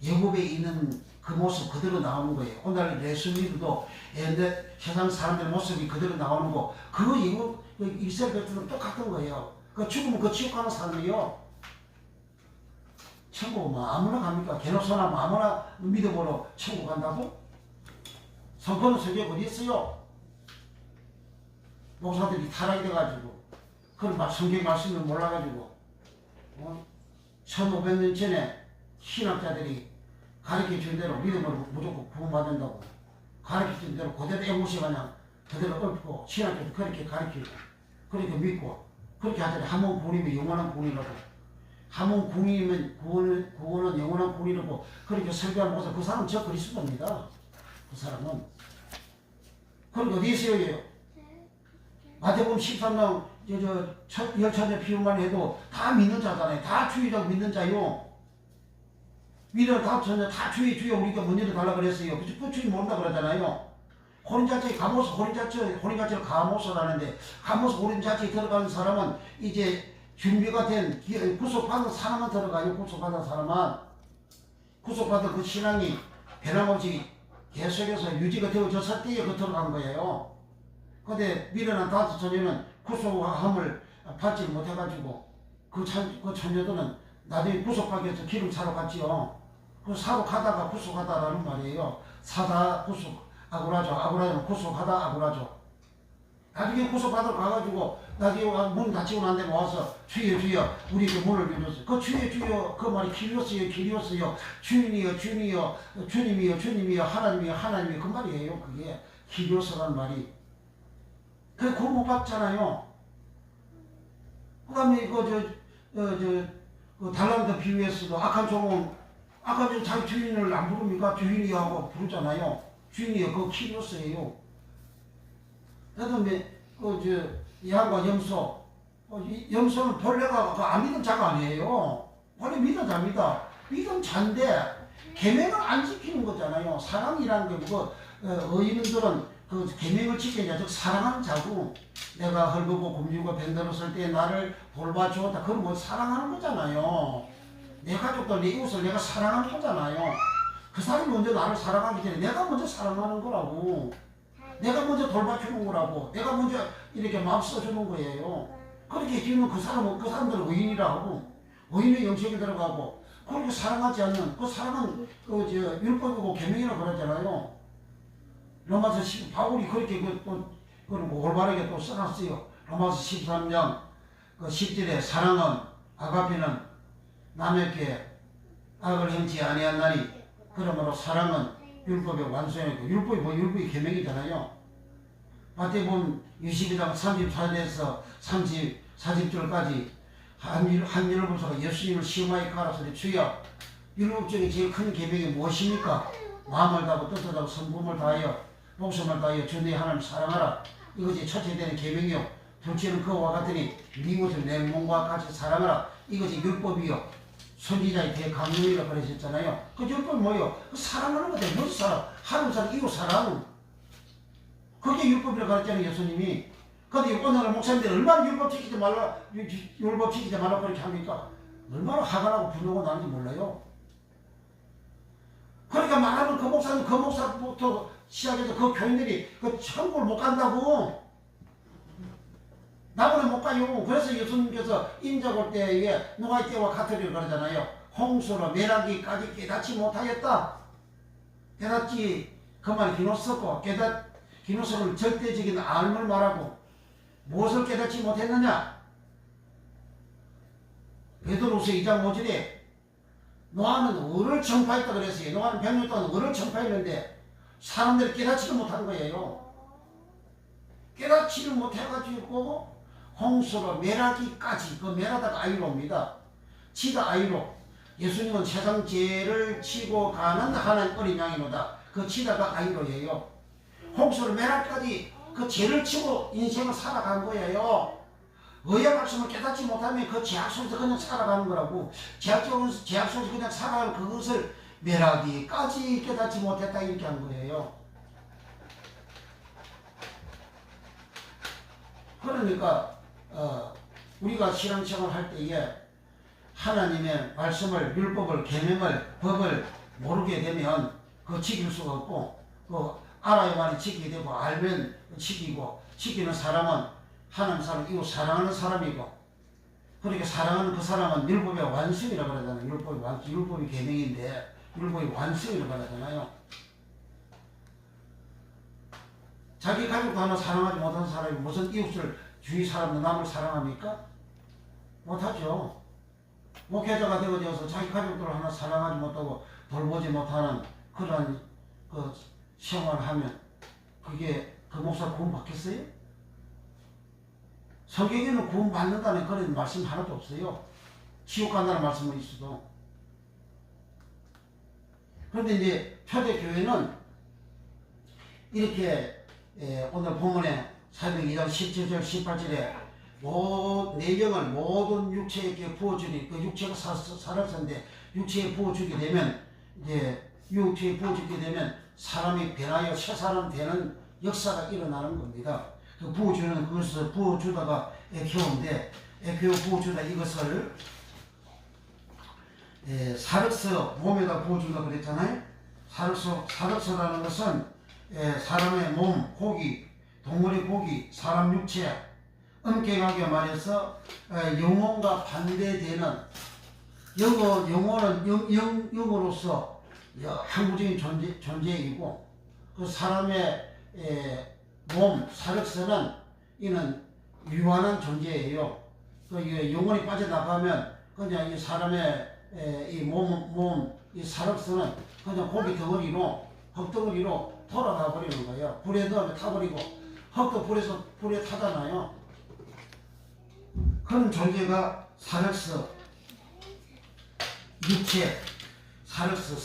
예굽에 있는 그 모습 그대로 나오는 거예요. 오늘 레수미도 세상 사람들의 모습이 그대로 나오는 거, 그거 예굽 이스라엘 백성은 똑같은 거예요. 그 죽으면 그 지옥 가는 사람이요. 천국 뭐 아무나 갑니까? 개노소나 뭐 아무나 믿음으로 천국 간다고? 성경은 성경 어디 있어요? 목사들이 타락이 돼가지고 그런 성경 말씀을 몰라가지고 1500년 전에 신학자들이 가르쳐준 대로 믿음으로 무조건 구원받는다고 가르쳐준 대로 그대로 애무시 마냥 그대로 엎고 신학자도 그렇게 가르치고 그렇게 믿고 그렇게 하더니 한번 구원이면 영원한 구원이라고, 한번 구원이면 구원은 영원한 구원이라고 그렇게 설교하는 것은 그 사람은 저 그리스도입니다. 그 사람은. 그럼 어디 있어요? 마태복음 13장 첫 열차례 피우만 해도 다 믿는 자잖아요. 다 주의자고 믿는 자요. 믿는 다 주의 우리가 먼저 달라 그랬어요. 그 주의 모른다 그러잖아요. 혼인자체에 가모스, 혼인자체를 가모스라는데 가모스 혼인자체에 들어가는 사람은 이제 준비가 된 구속받은 사람만 들어가요. 구속받은 사람만. 구속받은 그 신앙이 변함없이 계속해서 유지가 되어졌을 때에 그 들어간 거예요. 근데 미련한 다섯 처녀는 구속함을 받지 못해가지고 그 처녀들은 나중에 구속하기 위해서 기름 사러 갔지요. 그 사러 가다가 구속하다라는 말이에요. 사다 구속 아구라죠. 아구라는 구속하다 아구라죠. 나중에 구속받으러 가가지고 나중에 문 닫히고 난 다음에 와서 주여 주여 우리 그 문을 열었어요. 그 주여 주여 그 말이 길이었어요. 길이었어요. 주님이여 주님이여 주님이여 주님이여 하나님이여 하나님이여 그 말이에요. 그게 길이었어라는 말이. 그게 구원 못 받잖아요. 그 다음에 그 달란트 비유에서도 악한 종은 자기 주인을 안 부릅니까? 주인이여 하고 부르잖아요. 주인이여 그거 길이었어요. 그다음에 양과 염소, 염소는 본래가 안 믿은 자가 아니에요. 원래 믿은 자입니다. 믿은 자인데 계명을 안 지키는 거잖아요. 사랑이라는 게 뭐 의인들은 그 계명을 지켜야 즉 사랑하는 자고 내가 헐벗고 굶주고 병들었을 때 나를 돌봐주었다. 그건 뭐 사랑하는 거잖아요. 내 가족들, 내 이웃을 내가 사랑하는 거잖아요. 그 사람이 먼저 나를 사랑하기 전에 내가 먼저 사랑하는 거라고. 내가 먼저 돌봐주는 거라고. 내가 먼저 이렇게 마음 써주는 거예요. 그렇게 지으면 그 사람들은 의인이라고. 의인의 영역에 들어가고. 그렇게 사랑하지 않는, 그 사랑은 율법이고 계명이라고 그러잖아요. 로마서 바울이 그렇게 올바르게 또 써놨어요. 로마서 13장 10절에 사랑은 아가페는 남에게 악을 행치 아니한나니 그러므로 사랑은 율법의 완성이고 율법이 계명이잖아요. 마태복음 22장 34절에서 40절까지 한민을 보면서 예수님을 시험하여 가라사대 주여 율법 중에 제일 큰 계명이 무엇입니까? 마음을 다하고 뜻을 다하고 성품을 다하여 목숨을 다하여 주 네 하나님 사랑하라. 이것이 첫째 되는 계명이요. 둘째는 그와 같으니 네 이웃을 내 몸과 같이 사랑하라. 이것이 율법이요. 선지자의 대강령이라고 그러셨잖아요. 그 율법이 뭐예요? 그 사랑하는 거다. 무슨 사랑? 하나님 사랑, 이웃 사랑. 그게 율법이라고 가르쳤잖아요, 예수님이. 근데 오늘날 목사님들이 얼마나 율법 지키지 말라 그렇게 합니까? 얼마나 화가 나고 분노가 나는지 몰라요. 그러니까 말하는 그 목사부터 시작해서 그 교인들이 그 천국을 못 간다고. 나보다 못 가요. 그래서 예수님께서 인자 올 때에 노아의 때와 같으리라 그러잖아요. 홍수로 멸하기까지 깨닫지 못하였다. 깨닫지 그 말이 기노스고 기노스는 절대적인 알을 말하고 무엇을 깨닫지 못했느냐? 베드로후서 2장 5절에 노아는 을을 전파했다 그랬어요. 노아는 100년 동안 을을 전파했는데 사람들이 깨닫지를 못한 거예요. 깨닫지를 못해가지고 홍수로 멸하기까지, 그 멸하다가 아이로입니다. 치다 아이로. 예수님은 세상 죄를 치고 가는 하나님 어린 양이로다. 그 치다가 아이로예요. 홍수로 멸하기까지 그 죄를 치고 인생을 살아간 거예요. 의의 말씀을 깨닫지 못하면 그 죄악 속에서 그냥 살아가는 거라고. 죄악 속에서 그냥 살아가는 그것을 멸하기까지 깨닫지 못했다 이렇게 한 거예요. 그러니까 우리가 신앙생활 할 때에 하나님의 말씀을, 율법을, 계명을, 법을 모르게 되면 그거 지킬 수가 없고, 알아야만 지키게 되고, 알면 지키고, 지키는 사람은 하나님 사람, 이웃 사랑하는 사람이고, 그렇게 사랑하는 그 사람은 율법의 완성이라고 그러잖아요. 율법이 계명인데, 율법의 완성이라고 그러잖아요. 자기 가족도 하나 사랑하지 못하는 사람이 무슨 이웃을, 주위 사람들 남을 사랑합니까? 못하죠. 목회자가 되어져서 자기 가족들을 하나 사랑하지 못하고 돌보지 못하는 그러한 그 생활을 하면 그게 그 목사 구원 받겠어요? 성경에는 구원 받는다는 그런 말씀 하나도 없어요. 지옥 간다는 말씀은 있어도. 그런데 이제 초대교회는 이렇게 오늘 본문에 사도행 2장 17절 18절에 내경을 모든 육체에게 부어주니 그 육체가 살았었는데 육체에 부어주게 되면 이제 육체에 부어주게 되면 사람이 변하여 새 사람 되는 역사가 일어나는 겁니다. 그 부어주는 그것을 부어주다가 에케오인데 에케오 부어주다 이것을 사륵서 몸에다 부어준다 그랬잖아요. 사륵서라는 것은 사람의 몸, 고기, 동물의 고기, 사람 육체, 엄격하게 말해서 영혼과 반대되는 영혼은 영으로서 항구적인 존재이고 그 사람의 몸, 사력서는 이는 유한한 존재예요. 그 영혼이 빠져나가면 그냥 이 사람의 이 이 사력서는 그냥 고기 덩어리로, 흙덩어리로 돌아가 버리는 거예요. 불에 넣으면 타버리고, 흙도 불에 타잖아요. 그런 존재가 사력서, 육체, 사력서,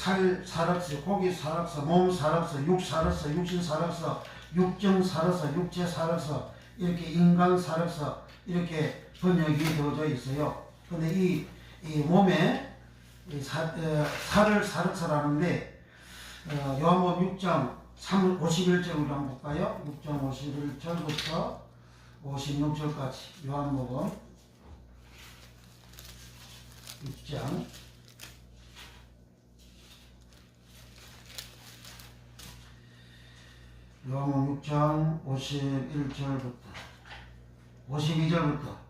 사력서, 고기 사력서, 몸 사력서, 육 사력서, 육신 사력서, 육정 사력서, 육체 사력서, 이렇게 인간 사력서, 이렇게 번역이 되어져 있어요. 근데 이 몸에 살을 사력서라는데, 요한복음 6장 51절을 한번 볼까요? 6장 51절부터 56절까지 요한복음 6장 요한복음 6장 51절부터 52절부터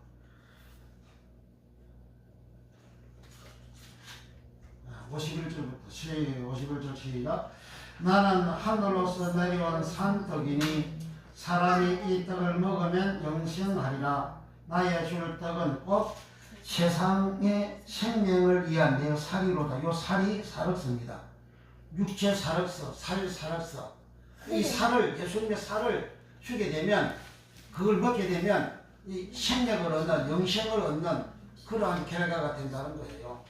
51절부터 51절 시작. 나는 하늘로서 내려온 산떡이니 사람이 이 떡을 먹으면 영생하리라. 나의 줄 떡은 곧 세상의 생명을 위한 내 살이로다. 요 살이 사력서입니다. 육체 사력서, 살 사력서. 이 살을, 예수님의 살을 주게 되면, 그걸 먹게 되면 이 생명을 얻는, 영생을 얻는 그러한 결과가 된다는 거예요.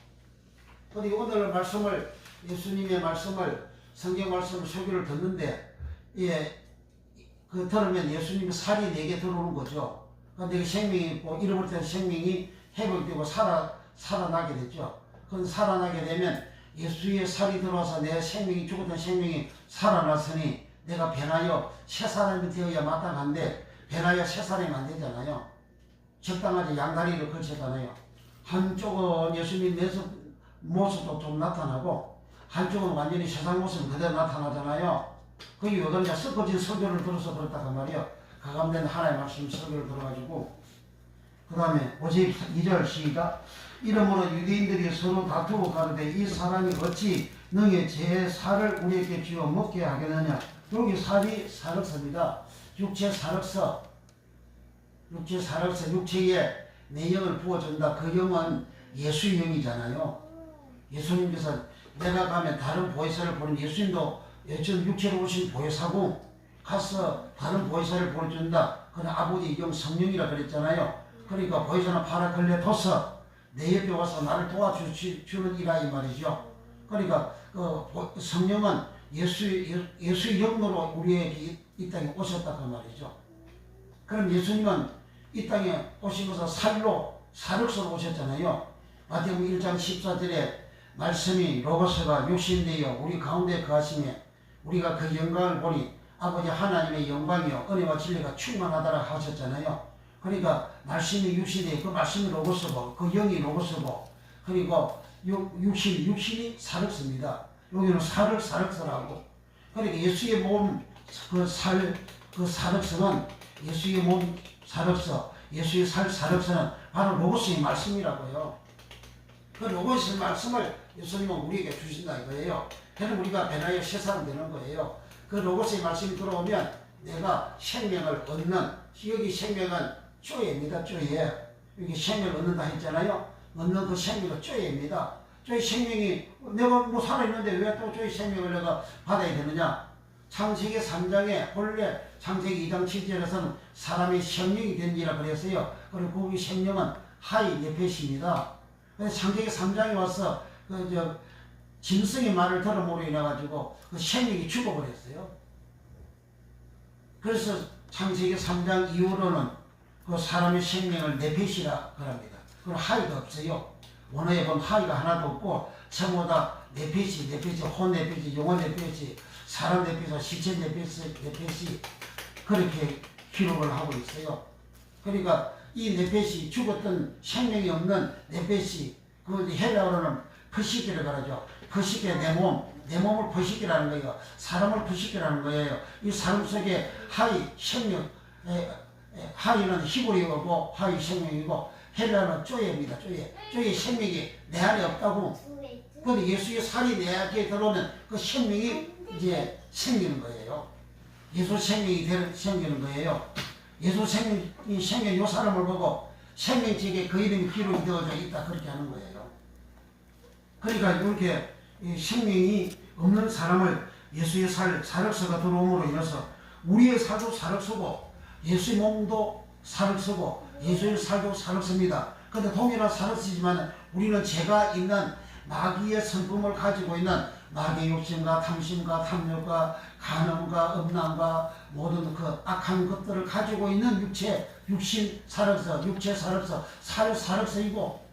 그리고 오늘 말씀을, 예수님의 말씀을, 성경 말씀을 소개를 듣는데, 그 들으면 예수님의 살이 내게 들어오는 거죠. 그러니까 내가 생명이 있고, 잃어버릴 때 생명이 회복되고 살아나게 되죠. 그건 살아나게 되면 예수의 살이 들어와서 내 생명이, 죽었던 생명이 살아났으니 내가 변하여 새 사람이 되어야 마땅한데, 변하여 새 사람이 안 되잖아요. 적당하게 양다리를 걸쳤잖아요. 한쪽은 예수님 모습도 좀 나타나고, 한쪽은 완전히 세상 모습 그대로 나타나잖아요. 그게 왜 그러냐, 섞어진 설교를 들어서 그렇다고 말이에요. 가감된 하나의 말씀 설교를 들어가지고. 그 다음에 52절 시작. 이러므로 유대인들이 서로 다투고 가는데 이 사람이 어찌 능히 제 살을 우리에게 쥐어 먹게 하겠느냐. 여기 살이 사력서입니다. 육체 사력서, 육체에 내 영을 부어준다. 그 영은 예수의 영이잖아요. 예수님께서 내가 가면 다른 보혜사를 보는, 예수님도 육체로 오신 보혜사고 가서 다른 보혜사를 보여준다. 그건 아버지 영 성령이라 그랬잖아요. 그러니까 보혜사는 파라클레토스, 내 옆에 와서 나를 도와주는 이라 이 말이죠. 그러니까 그 성령은 예수의 영으로 우리에게 이 땅에 오셨다 그 말이죠. 그럼 예수님은 이 땅에 오신 것은 사력서로 오셨잖아요. 마태복음 1장 14절에 말씀이 로고스가 육신되어 우리 가운데 거하시며 우리가 그 영광을 보니 아버지 하나님의 영광이요 은혜와 진리가 충만하다라 하셨잖아요. 그러니까 말씀이 육신이, 그 말씀이 로고스고 그 영이 로고스고, 그리고 육신이 사력서입니다. 여기는 살을 사력서라고. 그러니까 예수의 몸 그 사력서는, 예수의 몸 사력서, 예수의 살 사력서는 바로 로고스의 말씀이라고요. 그 로고스의 말씀을 예수님은 우리에게 주신다 이거예요. 그래서 우리가 변화의 새 사람 되는 거예요. 그 로고스의 말씀이 들어오면 내가 생명을 얻는, 여기 생명은 쪼예입니다. 쪼예. 여기 생명을 얻는다 했잖아요. 얻는 그 생명은 쪼예입니다. 쪼의 생명이, 내가 뭐 살아있는데 왜 또 쪼의 생명을 내가 받아야 되느냐. 창세기 3장에 본래 창세기 2장 7절에서는 사람의 생명이 된지라 그랬어요. 그리고 거기 생명은 하이 네페시입니다. 그래서 창세기 3장에 와서 짐승의 말을 들음으로 인해가지고 그 생명이 죽어버렸어요. 그래서 창세기 3장 이후로는 그 사람의 생명을 네페시라 그럽니다. 그건 하이가 없어요. 원어에 보면 하이가 하나도 없고 전부 다 네페시, 혼 네페시, 영혼 네페시, 사람 네페시, 시체 네페시 그렇게 기록을 하고 있어요. 그러니까 이 네페시, 죽었던 생명이 없는 네페시, 그 헬라어로는 퍼시기를 가르죠. 퍼시기, 내 몸을 퍼시기라는 거예요. 사람을 퍼시기라는 거예요. 이 사람 속에 하이, 생명, 하이는 히브리어고 하이 생명이고 헬라어는 쪼예입니다. 쪼예 생명이 내 안에 없다고. 근데 예수의 살이 내 안에 들어오면 그 생명이 이제 생기는 거예요. 예수 생명이 생기는 거예요. 예수 생명이 생긴 요 사람을 보고 생명책에 그 이름이 기록이 되어져 있다 그렇게 하는 거예요. 그러니까 이렇게 생명이 없는 사람을 예수의 사력서가 들어옴으로 인해서 우리의 살도 사력서고 예수의 몸도 사력서고 예수의 살도 사력서입니다. 그런데 동일한 사력서지만 우리는 죄가 있는 마귀의 성품을 가지고 있는 마귀의 욕심과 탐심과 탐욕과 간음과 음란과 모든 그 악한 것들을 가지고 있는 육신 사력서, 육체 사력서, 사력서이고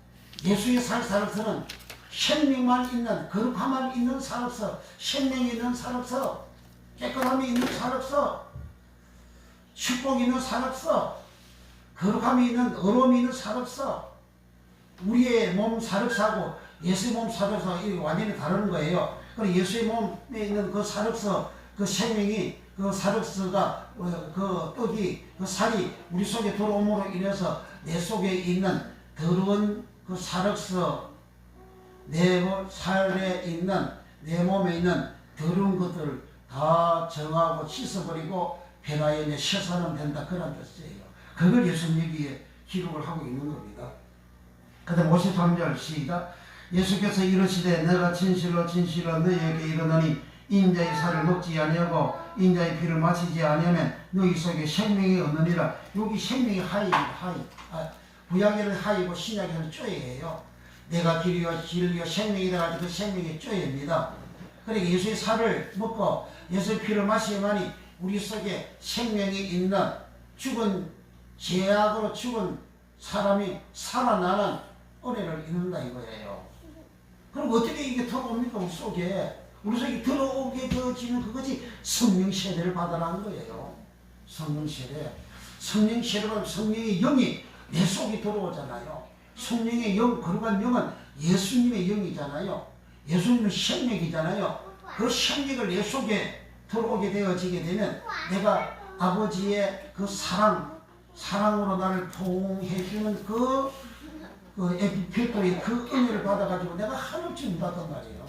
예수의 사력서는 생명만 있는, 거룩함만 있는 사력서, 생명이 있는 사력서, 깨끗함이 있는 사력서, 축복이 있는 사력서, 거룩함이 있는, 어려움이 있는 사력서, 우리의 몸 사력서하고 예수의 몸 사력서 이게 완전히 다른 거예요. 그리고 예수의 몸에 있는 그 사력서, 그 생명이, 그 사력서가, 그 떡이, 그 살이 우리 속에 들어옴으로 인해서 내 속에 있는 더러운 그 사력서, 내 살에 있는, 내 몸에 있는 더러운 것들을 다 정하고 씻어버리고 변화의 내 새사람 된다 그런 뜻이에요. 그걸 예수님 여기에 기록을 하고 있는 겁니다. 그 다음 53절 시작. 예수께서 이르시되 내가 진실로 진실로 너희에게 이르노니 인자의 살을 먹지 아니하고 인자의 피를 마시지 아니하면 너희 속에 생명이 없느니라. 여기 생명이 하이입니다. 구약에는 하이고 신약에는 쪼예요. 내가 길이요 진리요 생명이다. 그 생명이 쪼입니다. 그러니까 예수의 살을 먹고 예수의 피를 마시면이 우리 속에 생명이 있는 죽은 죄악으로 죽은 사람이 살아나는 은혜를 입는다 이거예요. 그럼 어떻게 이게 들어옵니까? 우리 속에 들어오게 되어지는 그것이 성령 세례를 받아라는 거예요. 성령 세례. 성령 세례는 성령의 영이 내 속에 들어오잖아요. 성령의 영, 거룩한 영은 예수님의 영이잖아요. 예수님은 생명이잖아요. 그 생명을 내 속에 들어오게 되어지게 되면 내가 아버지의 그 사랑으로 나를 포옹해주는 그 에피필토의 그 은혜를 받아가지고 내가 한없이 운다단 말이에요.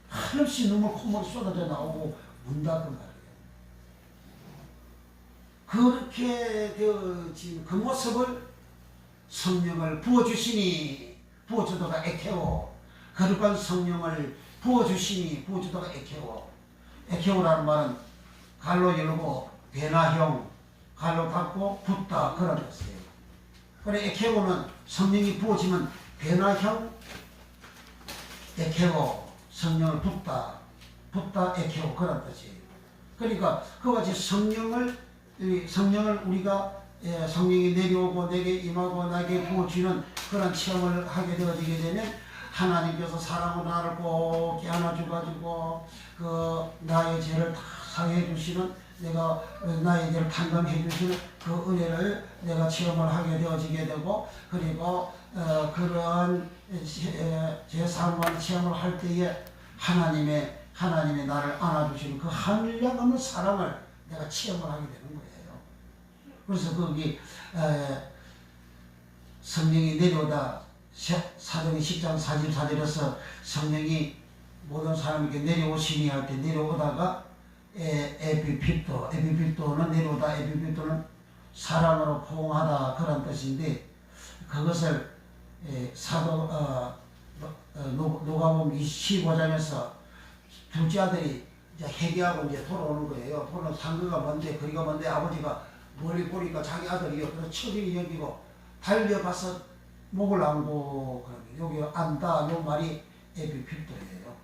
한없이 눈물 콧물이 쏟아져 나오고 운다단 말이에요. 그렇게 되어진 그 모습을 성령을 부어주시니 부어주다가 에케오, 거룩한 성령을 부어주시니 부어주다가 에케오. 에케오라는 말은 갈로 열고 변화형, 갈로 닫고 붓다 그런 뜻이에요. 그래 에케오는 성령이 부어지면 변화형 에케오, 성령을 붓다 에케오 그런 뜻이에요. 그러니까 그같이 성령을 우리가 성령이 내려오고 내게 임하고 나에게 부어주는 그런 체험을 하게 되어지게 되면 하나님께서 사랑으로 나를 꼭 안아줘가지고 그 나의 죄를 다 사해 주시는 내가 나의 죄를 탕감해 주시는 그 은혜를 내가 체험을 하게 되어지게 되고 그리고 그런 제3만 체험을 할 때에 하나님의 나를 안아주시는 그 한량 없는 사랑을 내가 체험을 하게 되는 거예요. 그래서 거기 성령이 내려오다 사도행 10장 44절에서 성령이 모든 사람에게 내려오시니 할 때 내려오다가 에피필토는 내려오다 에피필토는 사랑으로 포옹하다 그런 뜻인데 그것을 누가복음 25장에서 둘째 아들이 이제 회개하고 이제 돌아오는 거예요. 돌아오는 상거가 뭔데 거리가 뭔데 아버지가 멀리 보니까 자기 아들이요. 그래서 처리를 여기고 달려가서 목을 안고 여기 안다 요 말이 에피필토예요.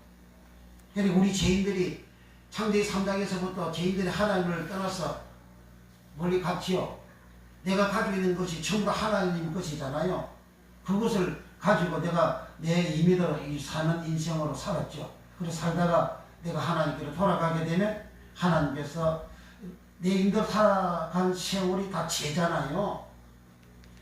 그러니까 우리 죄인들이 창세기 3장에서부터 죄인들이 하나님을 떠나서 멀리 갔지요. 내가 가지고 있는 것이 전부 하나님 것이잖아요. 그것을 가지고 내가 내 임의대로 사는 인생으로 살았죠. 그래서 살다가 내가 하나님께로 돌아가게 되면 하나님께서 내 인도 살아간 세월이 다 죄잖아요.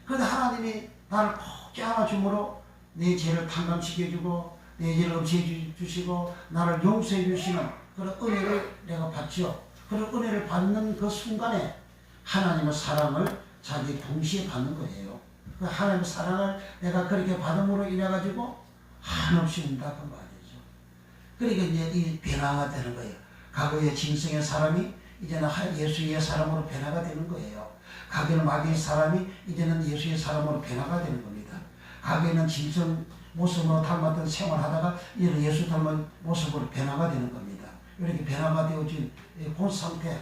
그런데 하나님이 나를 꼭 안아줌으로 내 죄를 탕감시켜주고 내 죄를 없애해 주시고 나를 용서해 주시는 그런 은혜를 내가 받죠. 그런 은혜를 받는 그 순간에 하나님의 사랑을 자기 동시에 받는 거예요. 그 하나님의 사랑을 내가 그렇게 받음으로 인해 가지고 한없이 운다 그 말이죠. 그러니까 이제 이 변화가 되는 거예요. 과거의 짐승의 사람이 이제는 예수의 사람으로 변화가 되는 거예요. 과거에는 마귀의 사람이 이제는 예수의 사람으로 변화가 되는 겁니다. 과거에는 짐승 모습으로 닮았던 생활하다가 이제는 예수 닮은 모습으로 변화가 되는 겁니다. 이렇게 변화가 되어진 그 상태가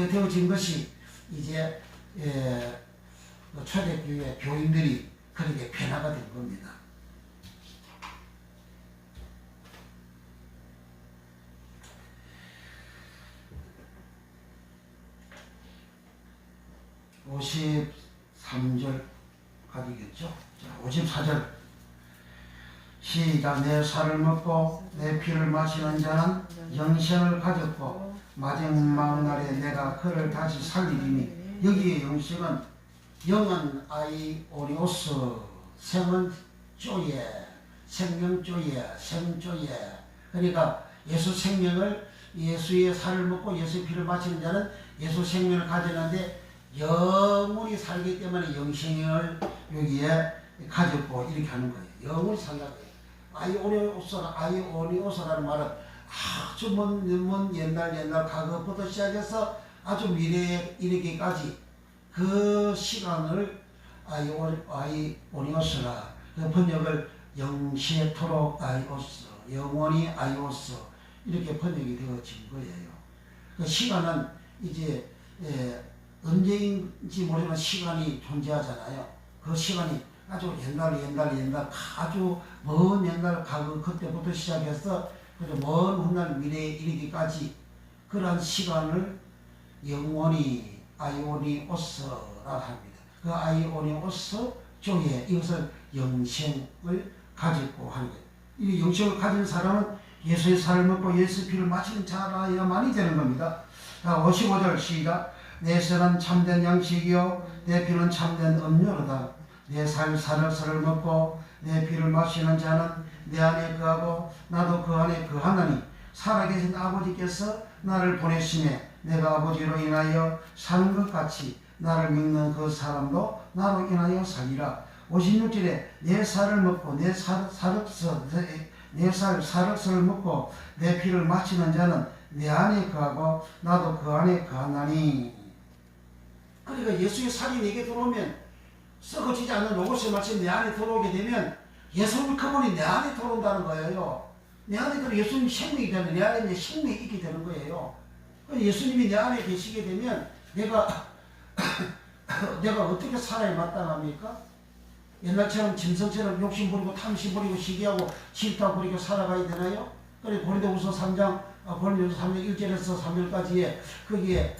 되어진 것이 이제 초대교회 교인들이 그렇게 변화가 된 겁니다. (53절) 가지겠죠. 자, 54절 시작. 내 살을 먹고 내 피를 마시는 자는 영생을 가졌고 마지막 날에 내가 그를 다시 살리리니. 여기에 영생은 영은 아이오리오스, 생은 쪼예, 생명쪼예, 생쪼예. 그러니까 예수 생명을, 예수의 살을 먹고 예수의 피를 마시는 자는 예수 생명을 가졌는데 영원히 살기 때문에 영생을 여기에 가졌고 이렇게 하는 거예요. 영원히 산다는 거예요. 아이오니오스라는 말은 아주 먼 옛날 과거부터 시작해서 아주 미래에 이르기까지 그 시간을 아이오니오스라, 그 번역을 영시토록 아이오스, 영원히 아이오스 이렇게 번역이 되어진 거예요. 그 시간은 이제 언제인지 모르는 시간이 존재하잖아요. 그 시간이 아주 옛날 아주 먼 옛날 과거 그때부터 시작해서 먼 훗날 미래에 이르기까지 그러한 시간을 영원히 아이오니오스라고 합니다. 그 아이오니오스 쪽에 이것을 영생을 가졌고 하는 거예요. 이 영생을 가진 사람은 예수의 살을 먹고 예수의 피를 마시는 자라야만이 되는 겁니다. 자, 55절 시작. 내 살은 참된 양식이요 내 피는 참된 음료로다. 내 살을 먹고 내 피를 마시는 자는 내 안에 거하고 나도 그 안에 거하나니 살아계신 아버지께서 나를 보내심에 내가 아버지로 인하여 사는 것 같이 나를 믿는 그 사람도 나로 인하여 살리라. 56절에 내 살을 먹고 내 살을 먹고 내 피를 마시는 자는 내 안에 거하고 나도 그 안에 거하나니. 그러니까 예수의 살이 내게 들어오면 썩어지지 않는 로고스의 말씀이 내 안에 들어오게 되면 예수님 그분이 내 안에 들어온다는 거예요. 내 안에 들어 예수님 생명이 되는, 내 안에 생명이 있게 되는 거예요. 예수님이 내 안에 계시게 되면 내가 어떻게 살아야 마땅합니까? 옛날처럼 짐승처럼 욕심 부리고 탐심 부리고 시기하고 질투하고 그렇게 살아가야 되나요? 그래 고린도후서 3장 1절에서 3절까지에 거기에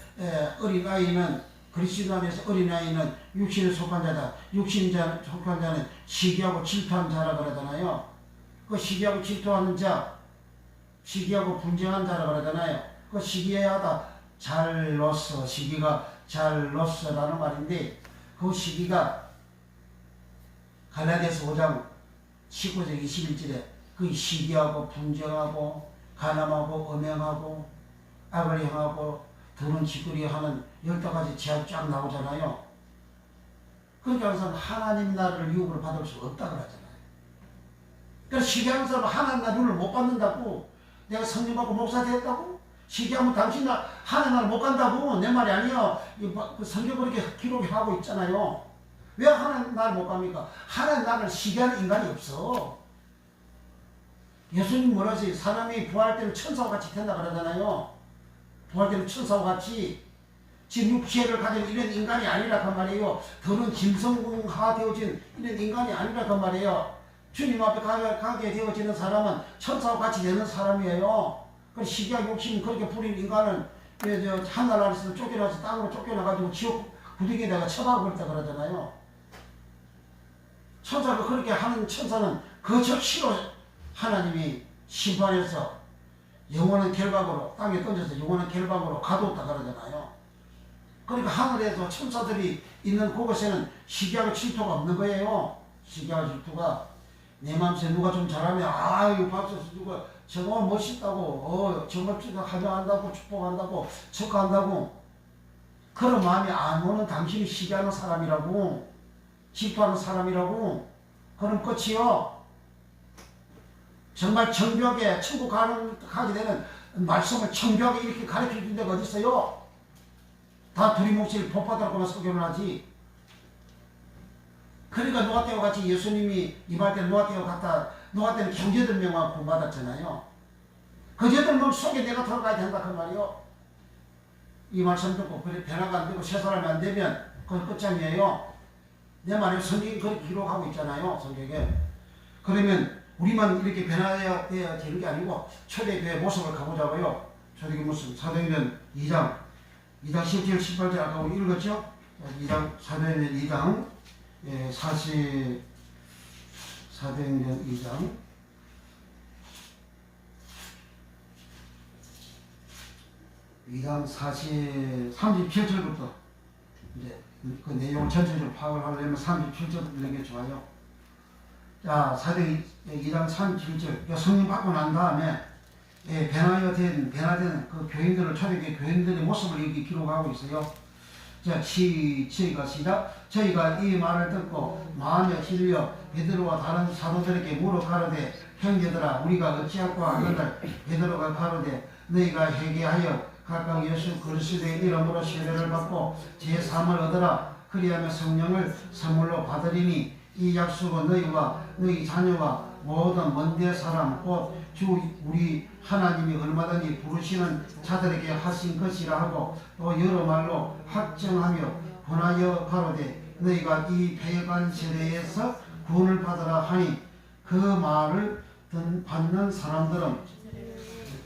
어린아이는 그리스도 안에서 어린아이는 육신에 속한 자다. 육신에 속한 자는 시기하고 질투하는 자라 그러잖아요. 그 시기하고 질투하는 자, 시기하고 분쟁한 자라 그러잖아요. 그 시기하다 잘로서, 시기가 잘로서라는 말인데 그 시기가 갈라디아서 5장 19절 21절에 그 시기하고 분쟁하고 간암하고 음행하고 악을 행하고 더러운 짓거리 하는 12가지 죄악 쫙 나오잖아요. 그러니까 항상 하나님 나라를 유업으로 받을 수 없다 그러잖아요. 그러니까 시기하는 사람은 하나님 나라를 못 받는다고. 내가 성령 받고 목사 됐다고? 시기하면 당신 하나님 나라 못 간다고. 내 말이 아니야. 성경 그렇게 기록하고 있잖아요. 왜 하나님 나라 못 갑니까? 하나님 나라를 시기하는 인간이 없어. 예수님 뭐라 하지? 사람이 부활 때는 천사와 같이 된다 그러잖아요. 부활 때는 천사와 같이. 지금 육체를 가진 이런 인간이 아니라 그 말이에요. 더는 짐승화되어진 이런 인간이 아니라 그 말이에요. 주님 앞에 가게 되어지는 사람은 천사와 같이 되는 사람이에요. 그 시기와 욕심 그렇게 부린 인간은 하늘 아래서 쫓겨나서 땅으로 쫓겨나가지고 지옥 구덩이에다가 처박아버렸다 그러잖아요. 천사가 그렇게 하는 천사는 그 적시로 하나님이 심판해서 영원한 결박으로 땅에 던져서 영원한 결박으로 가뒀다 그러잖아요. 그러니까 하늘에서 천사들이 있는 그곳에는 시기하고 질투가 없는 거예요. 시기하고 질투가. 내 마음속에 누가 좀 잘하면 아유 박수 누가 정말 멋있다고 정말 환영한다고 축복한다고 축하한다고 그런 마음이 안 오는 당신이 시기하는 사람이라고 질투하는 사람이라고. 그럼 끝이요. 정말 정벽에 천국 가게 되는 말씀을 정벽에 이렇게 가르쳐 준 데가 어디 있어요? 다 두리뭉실 복받으라고만 소개를 하지. 그러니까 노아 때와 같이 예수님이 임할 때는 노아 때는 형제들 명만 구원받았잖아요. 그제들 명 속에 내가 들어가야 된다 그 말이요. 이 말씀 듣고 그래 변화가 안 되고 새 사람이 안 되면 그건 끝장이에요. 내 말에 성경이 그렇게 기록하고 있잖아요. 성경에. 그러면 우리만 이렇게 변화되어야 되는 게 아니고 초대교회 모습을 가보자고요. 초대교회 모습 사도행전 2장 17절 18절 아까 우리 읽었죠? 2장 사도행전 2장 4도행전 2장 37절부터 이제 그 내용을 전체적으로 파악을 하려면 37절 읽는 게 좋아요. 자, 사도행 2장 37절. 성령 받고 난 다음에 변화된 그 교인들을 초대교회 교인들의 모습을 여기 기록하고 있어요. 자, 시작. 저희가 이 말을 듣고 마음에 실려 베드로와 다른 사도들에게 물어 가로되 형제들아 우리가 어찌하고 하는들. 베드로가 가로되 너희가 회개하여 각각 예수 그리스도의 이름으로 세례를 받고 제3을 얻으라. 그리하면 성령을 선물로 받으리니 이 약속은 너희와 너희 자녀와 모든 먼데 사람 곧 주 우리 하나님이 얼마든지 부르시는 자들에게 하신 것이라 하고 또 여러 말로 확정하며 권하여 가로되 너희가 이 폐관 세례에서 구원을 받으라 하니 그 말을 받는 사람들은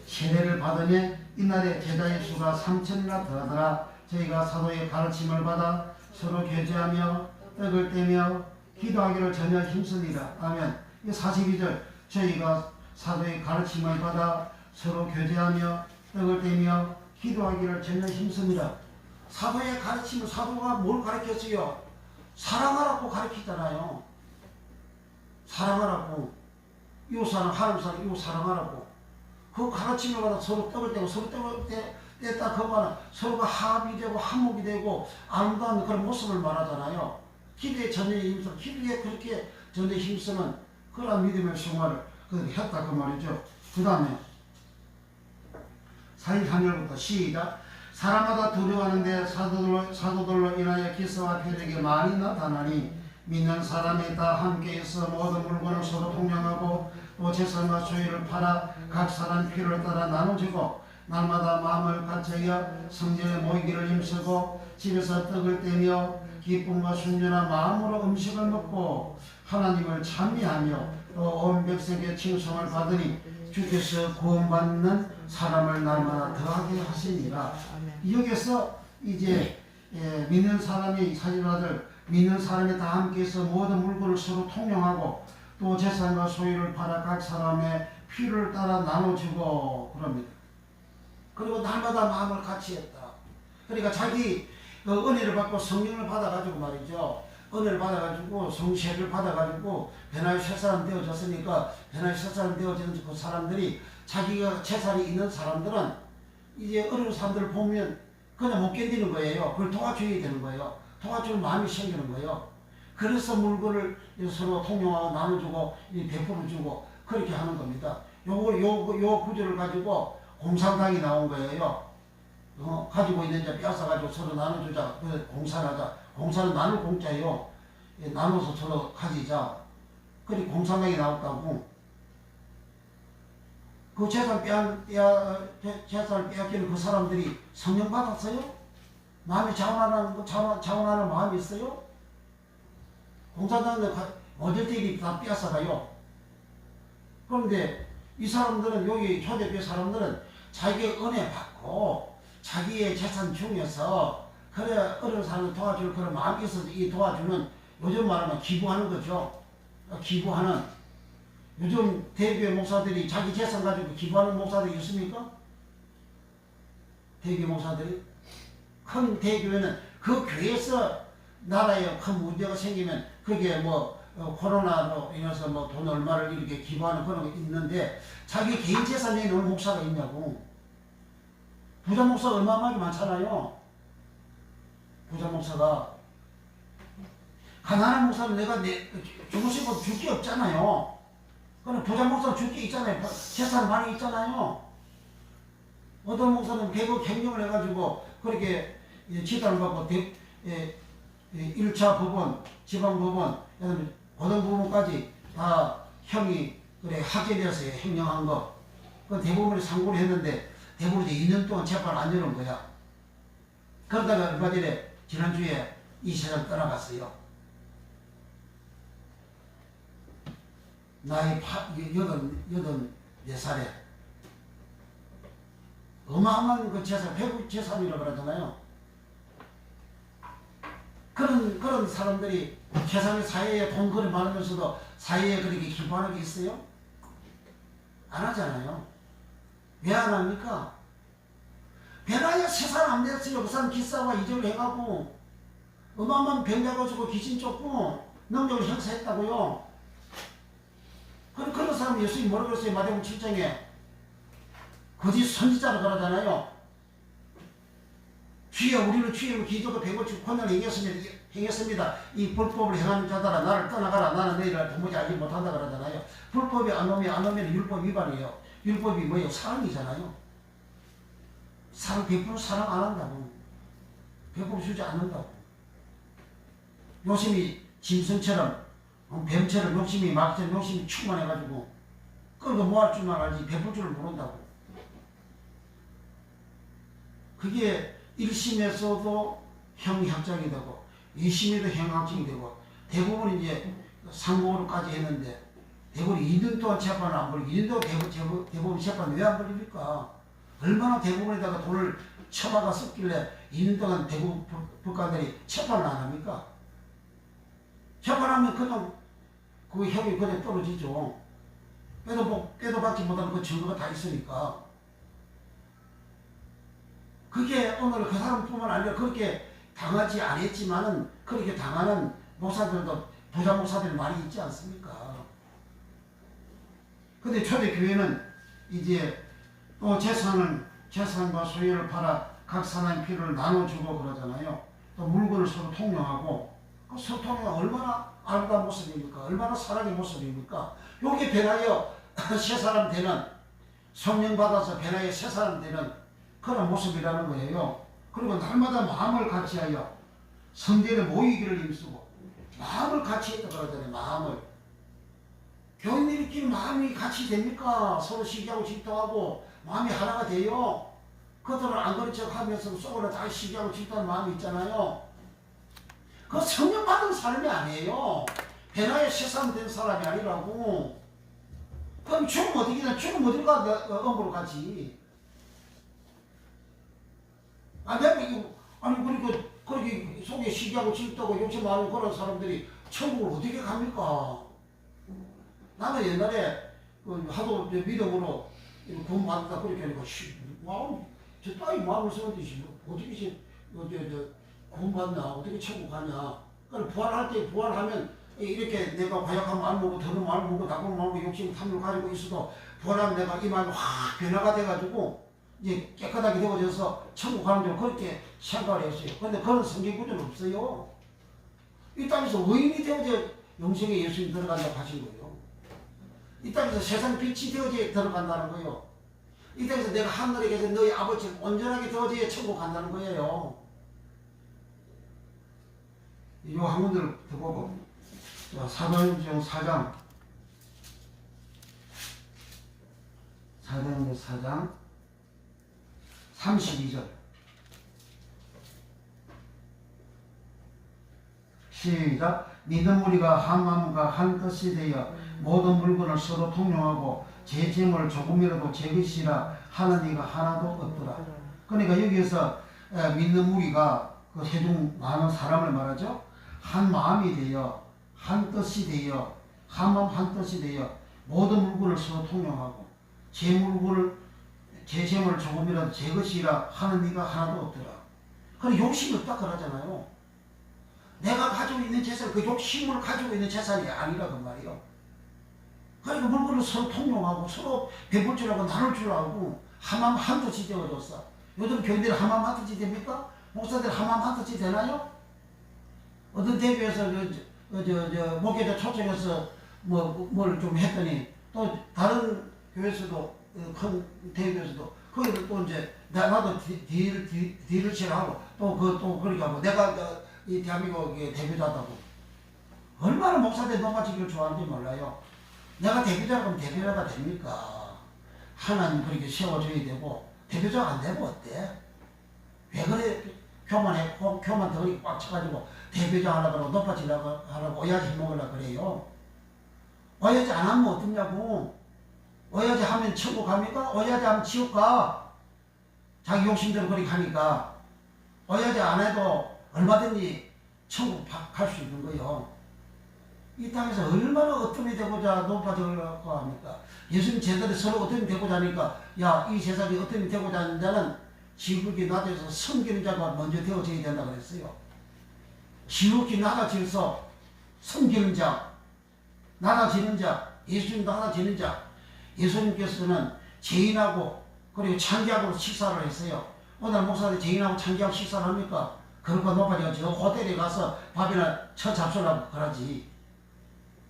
세례를 받으니 이날에 제자의 수가 3천이나 더하더라. 저희가 사도의 가르침을 받아 서로 교제하며 떡을 떼며 기도하기를 전혀 힘쓰니라. 아멘. 42절 저희가 사도의 가르침을 받아 서로 교제하며 떡을 떼며 기도하기를 전혀 힘씁니다. 사도의 가르침을 사도가 뭘 가르쳤어요? 사랑하라고 가르치잖아요. 사랑하라고. 이웃 사람, 하나님 사람, 이웃 사랑하라고. 그 가르침을 받아 서로 떡을 떼고 서로 떡을 뗐다 그거는 서로가 합이 되고 한목이 되고 아름다운 그런 모습을 말하잖아요. 기도에 전혀 힘써, 기도에 그렇게 전혀 힘쓰는 그런 믿음의 생활을 했다 그 말이죠. 그 다음에 43절부터 시작. 사람마다 두려워하는데 사도들로 인하여 기스와 표적이 많이 나타나니 믿는 사람이 다 함께 있어 모든 물건을 서로 통용하고 또 재산과 소유를 팔아 각 사람 필요를 따라 나눠주고 날마다 마음을 같이하여 성전에 모이기를 힘쓰고 집에서 떡을 떼며 기쁨과 순전한 마음으로 음식을 먹고 하나님을 찬미하며 또 온 백성에게 칭송을 받으니 주께서 구원받는 사람을 날마다 더하게 하시니라. 여기서 이제 믿는 사람이 사진아들 믿는 사람이 다 함께해서 모든 물건을 서로 통용하고 또 재산과 소유를 팔아 각 사람의 필요를 따라 나눠주고 그럽니다. 그리고 날마다 마음을 같이 했다. 그러니까 자기 은혜를 받고 성령을 받아가지고 말이죠. 은혜를 받아가지고 성세를 받아가지고 변화의 새 사람 되어졌으니까 변화의 새 사람 되어진 그 사람들이 자기가 재산이 있는 사람들은 이제 어려운 사람들을 보면 그냥 못 견디는 거예요. 그걸 도와줘야 되는 거예요. 도와줄 마음이 생기는 거예요. 그래서 물건을 서로 통용하고 나눠주고 베풀어주고 그렇게 하는 겁니다. 요 구조를 가지고 공산당이 나온 거예요. 가지고 있는 자 빼앗아가지고 서로 나눠주자. 공사를 하자. 공사는 나눌 공짜예요. 나눠서 서로 가지자. 그리 공산당이 나왔다고. 그 재산을 빼앗기는 그 사람들이 성령 받았어요? 마음이 자원하는 마음이 있어요? 공산당은 어딜 다 빼앗아가요. 그런데 이 사람들은 여기 초대교회 사람들은 자기의 은혜 받고 자기의 재산 중에서 그래 어려운 사람을 도와줄 그런 마음이 있어서 이 도와주는 요즘 말하면 기부하는 거죠. 기부하는 요즘 대교회 목사들이 자기 재산 가지고 기부하는 목사들이 있습니까? 대교회 목사들이 큰 대교회는 그 교회에서 나라에 큰 문제가 생기면 그게 뭐 코로나로 인해서 뭐 돈 얼마를 이렇게 기부하는 그런 게 있는데 자기 개인 재산에 넣는 목사가 있냐고. 부자 목사가 얼마나 많잖아요. 부자 목사가. 가난한 목사는 내가 주무시고 줄 게 없잖아요. 그럼 부자 목사는 줄 게 있잖아요. 재산 많이 있잖아요. 어떤 목사는 개국 행정을 해가지고 그렇게 지단을 받고 1차 법원, 지방법원, 고등법원까지 다 형이 그래 학계되어서 행정한 거. 그 대법원에 상고를 했는데 대법원이 2년 동안 재판 안 여는 거야. 그러다가 얼마 전에 지난주에 이 세상 떠나갔어요. 나이 84살에 어마어마한 그 재산, 회국 재산이라고 그러잖아요. 그런 사람들이 세상의 사회에 돈 그리 많으면서도 사회에 그렇게 기뻐하는 게 있어요? 안 하잖아요. 왜 안 합니까? 배나야 세상 안 됐어요. 그 사람 기싸와 이적을 해가고 어마어마한 병자 가지고 귀신 쫓고 능력을 행사했다고요. 그런 사람 예수님이 뭐라고 그랬어요? 마태복음 7장에 거짓 선지자라고 그러잖아요. 주여 우리는 주여 기도가 배고치고 권한을 행했습니다. 이 불법을 행하는 자들아 나를 떠나가라. 나는 너희를 도무지 알지 못한다 그러잖아요. 불법이 안 오면 율법 위반이에요. 율법이 뭐예요? 사랑이잖아요. 사랑 100% 사랑 안 한다고. 100% 주지 않는다고. 욕심이 짐승처럼 뱀처럼 욕심이 막처럼 욕심이 충만해가지고 끌고 모을 줄만 알지 베풀 줄을 모른다고. 그게 1심에서도 형합작이 되고 2심에도 형합작이 되고 대부분 이제 상고로까지 했는데 대부분이 2년 동안 재판을 안 벌리고 2년 동안 대부분 재판을 왜 안 벌립니까? 얼마나 대부분에다가 돈을 처박아 썼길래 2년 동안 대부분 법관들이 재판을 안 합니까? 재판하면 그냥 그 형이 그냥 떨어지죠. 빼도 받지 못하는 그 증거가 다 있으니까. 그게 오늘 그 사람뿐만 아니라 그렇게 당하지 않았지만은 그렇게 당하는 목사들도 부자 목사들이 많이 있지 않습니까? 근데 초대교회는 이제 또 재산과 소유를 팔아 각 사람의 필요를 나눠주고 그러잖아요. 또 물건을 서로 통용하고 그 서로 통용하면 얼마나 아름다운 모습입니까? 얼마나 사랑의 모습입니까? 여기 변하여 새 사람 되는 성령 받아서 변하여 새 사람 되는 그런 모습이라는 거예요. 그리고 날마다 마음을 같이하여 성전에 모이기를 힘쓰고 마음을 같이 했다 그러잖아요. 마음을. 교인들끼리 마음이 같이 됩니까? 서로 시기하고 질투하고 마음이 하나가 돼요. 그들을 안 그런 척 하면서 속으로 다 시기하고 질투하는 마음이 있잖아요. 그 성령 받은 사람이 아니에요. 변화의 세상 된 사람이 아니라고. 그럼 죽으면 어떻게 되나? 죽으면 어딜 가? 엄으로 가지. 그리고 그렇게 속에 시기하고 질투하고 욕심하고 그런 사람들이 천국을 어떻게 갑니까? 나는 옛날에 하도 믿음으로 구원 받는다 그렇게 하니까 와우, 저 따위 마음을 쓰는데 어떻게 구원 받냐? 어떻게 천국 가냐? 그럼 부활할 때 부활하면 이렇게 내가 과약한 마음 먹고 더러운 마음 먹고 나쁜 마음 먹고 욕심 탐욕 가지고 있어도 부활하면 내가 이 마음이 확 변화가 돼가지고 이제 깨끗하게 되어져서 천국 가는 줄 그렇게 생각을 했어요. 그런데 그런 성경 구조는 없어요. 이 땅에서 의인이 되어져 영생에 예수님 들어간다고 하신 거예요. 이 땅에서 세상 빛이 되어져 들어간다는 거예요. 이 땅에서 내가 하늘에 계신 너희 아버지 온전하게 되어져야 천국 간다는 거예요. 이 한문들 보고 사도행전 4장 32절 시작. 믿은 무리가 한 마음과 한 뜻이 되어 모든 물건을 서로 통용하고 제 재물을 조금이라도 제 것이라 하는 이가 하나도 없더라. 그러니까 여기에서 믿는 무리가 그 세종 많은 사람을 말하죠. 한 마음이 되어 한 뜻이 되어 한 마음 한 뜻이 되어 모든 물건을 서로 통용하고 제 재물을 조금이라도 제 것이라 하는 이가 하나도 없더라. 그래 욕심이 없다 그러잖아요. 내가 가지고 있는 재산, 그 욕심을 가지고 있는 재산이 아니라고 말이에요. 그러니까 물건을 서로 통용하고 서로 베풀 줄 알고 나눌 줄 알고 한마음 한뜻이 되어졌어. 요즘 교인들이 한마음 한뜻이 됩니까? 목사들 한마음 한뜻이 되나요? 어떤 대교에서 목회자 초청해서 뭘 좀 했더니 또 다른 교회에서도 큰 대교에서도 거기도 또 이제 나도 뒤를 치라고 또 그렇게 하고 내가 이 대한민국의 대표자다고 얼마나 목사들 높아지기를 좋아하는지 몰라요. 내가 대표자라 그러면 대표자가 됩니까? 하나님 그렇게 세워줘야 되고 대표자가 안 되면 어때? 왜 그래? 교만 더 꽉 차가지고 대표자 하려고 그러고 높아지려고 하려고 오야지 먹으려고 그래요. 오야지 안 하면 어떻냐고. 오야지 하면 천국 갑니까? 오야지 하면 지옥 가. 자기 욕심대로 그렇게 하니까. 오야지 안 해도 얼마든지 천국 갈 수 있는 거요. 이 땅에서 얼마나 어둠이 되고자 높아지려고 합니까? 예수님 제자들이 서로 어둠이 되고자 하니까 야, 이 세상에 어둠이 되고자 하는 자는 지극히 낮아져서 섬기는 자가 먼저 되어져야 된다 그랬어요. 지극히 낮아져서 섬기는 자, 낮아지는 자, 예수님 낮아지는 자. 예수님께서는 죄인하고 그리고 창기하고 식사를 했어요. 오늘 목사들이 죄인하고 창기하고 식사를 합니까? 그러고 높아져서 저 호텔에 가서 밥이나 첫 잡수라고 그러지.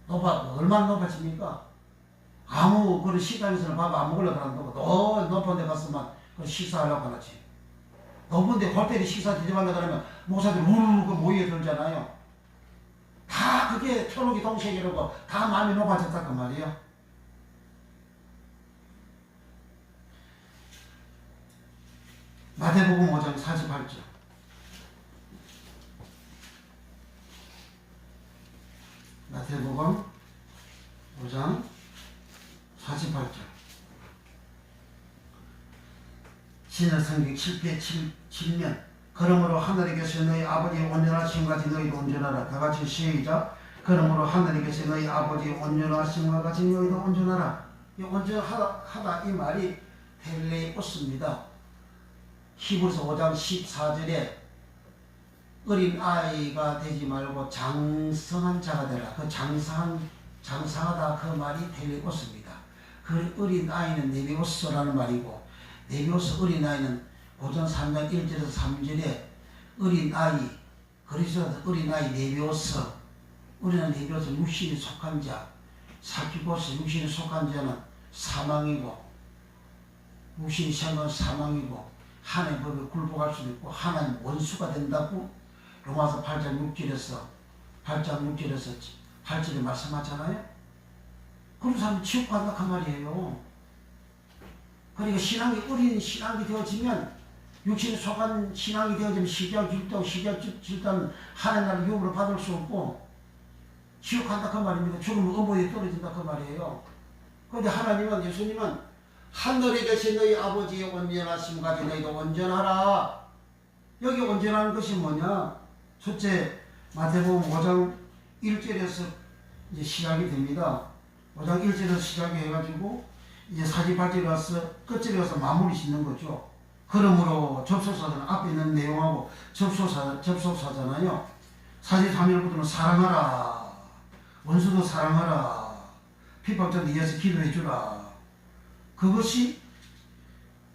얼마나 높아집니까? 아무 그런 식당에서는 밥 안 먹으려고 그런다고 너 높은 데 가서만 식사하려고 하지. 높은 데 호텔에 식사 대접하려고 그러면 목사들 우르르 모여들잖아요. 다 그게 천국이 동시에이러고 다 마음이 높아졌다 그 말이에요. 마태복음 5장 48절. 마태복음 5장 48절. 신약성경 7편 7면 그러므로 하늘에 계신 너희 아버지의 온전하심과 같이 너희도 온전하라. 다같이 시작. 그러므로 하늘에 계신 너희 아버지의 온전하심과 같이 너희도 온전하라. 이 온전하다 이 말이 텔레오스입니다. 히브리서 5장 14절에 어린 아이가 되지 말고 장성한 자가 되라. 그 장성하다 그 말이 텔레오스입니다. 그 어린 아이는 네비오스라는 말이고 네비오스 어린 아이는 고전 3장 1절에서 3절에 어린 아이 그리스도에서 어린 아이 네비오스 어린 아이 네비오스 육신이 속한 자 사키고스 육신이 속한 자는 사망이고 육신이 생각은 사망이고 하나님 법에 굴복할 수도 있고 하나님 원수가 된다고 로마서 8장 6절에서 8절에 말씀하잖아요. 그런 사람은 지옥 간다 그 말이에요. 그러니까 신앙이 어린 신앙이 되어지면 육신에 속한 신앙이 되어지면 시기하고 질다는 하나님 나라 유업으로 받을 수 없고 지옥 간다 그 말입니다. 죽으면 어머니에 떨어진다 그 말이에요. 그런데 하나님은 예수님은 하늘에 계신 너희 아버지의 온전하심 가지 너희도 온전하라. 여기 온전한 것이 뭐냐? 첫째 마태복음 5장 1절에서 이제 시작이 됩니다. 5장 1절에서 시작해가지고 이제 48절에 와서 끝절에 와서 마무리 짓는 거죠. 그러므로 접속사는 앞에 있는 내용하고 접속사잖아요. 43절부터는 사랑하라. 원수도 사랑하라. 핍박자들 위해서 기도해 주라. 그것이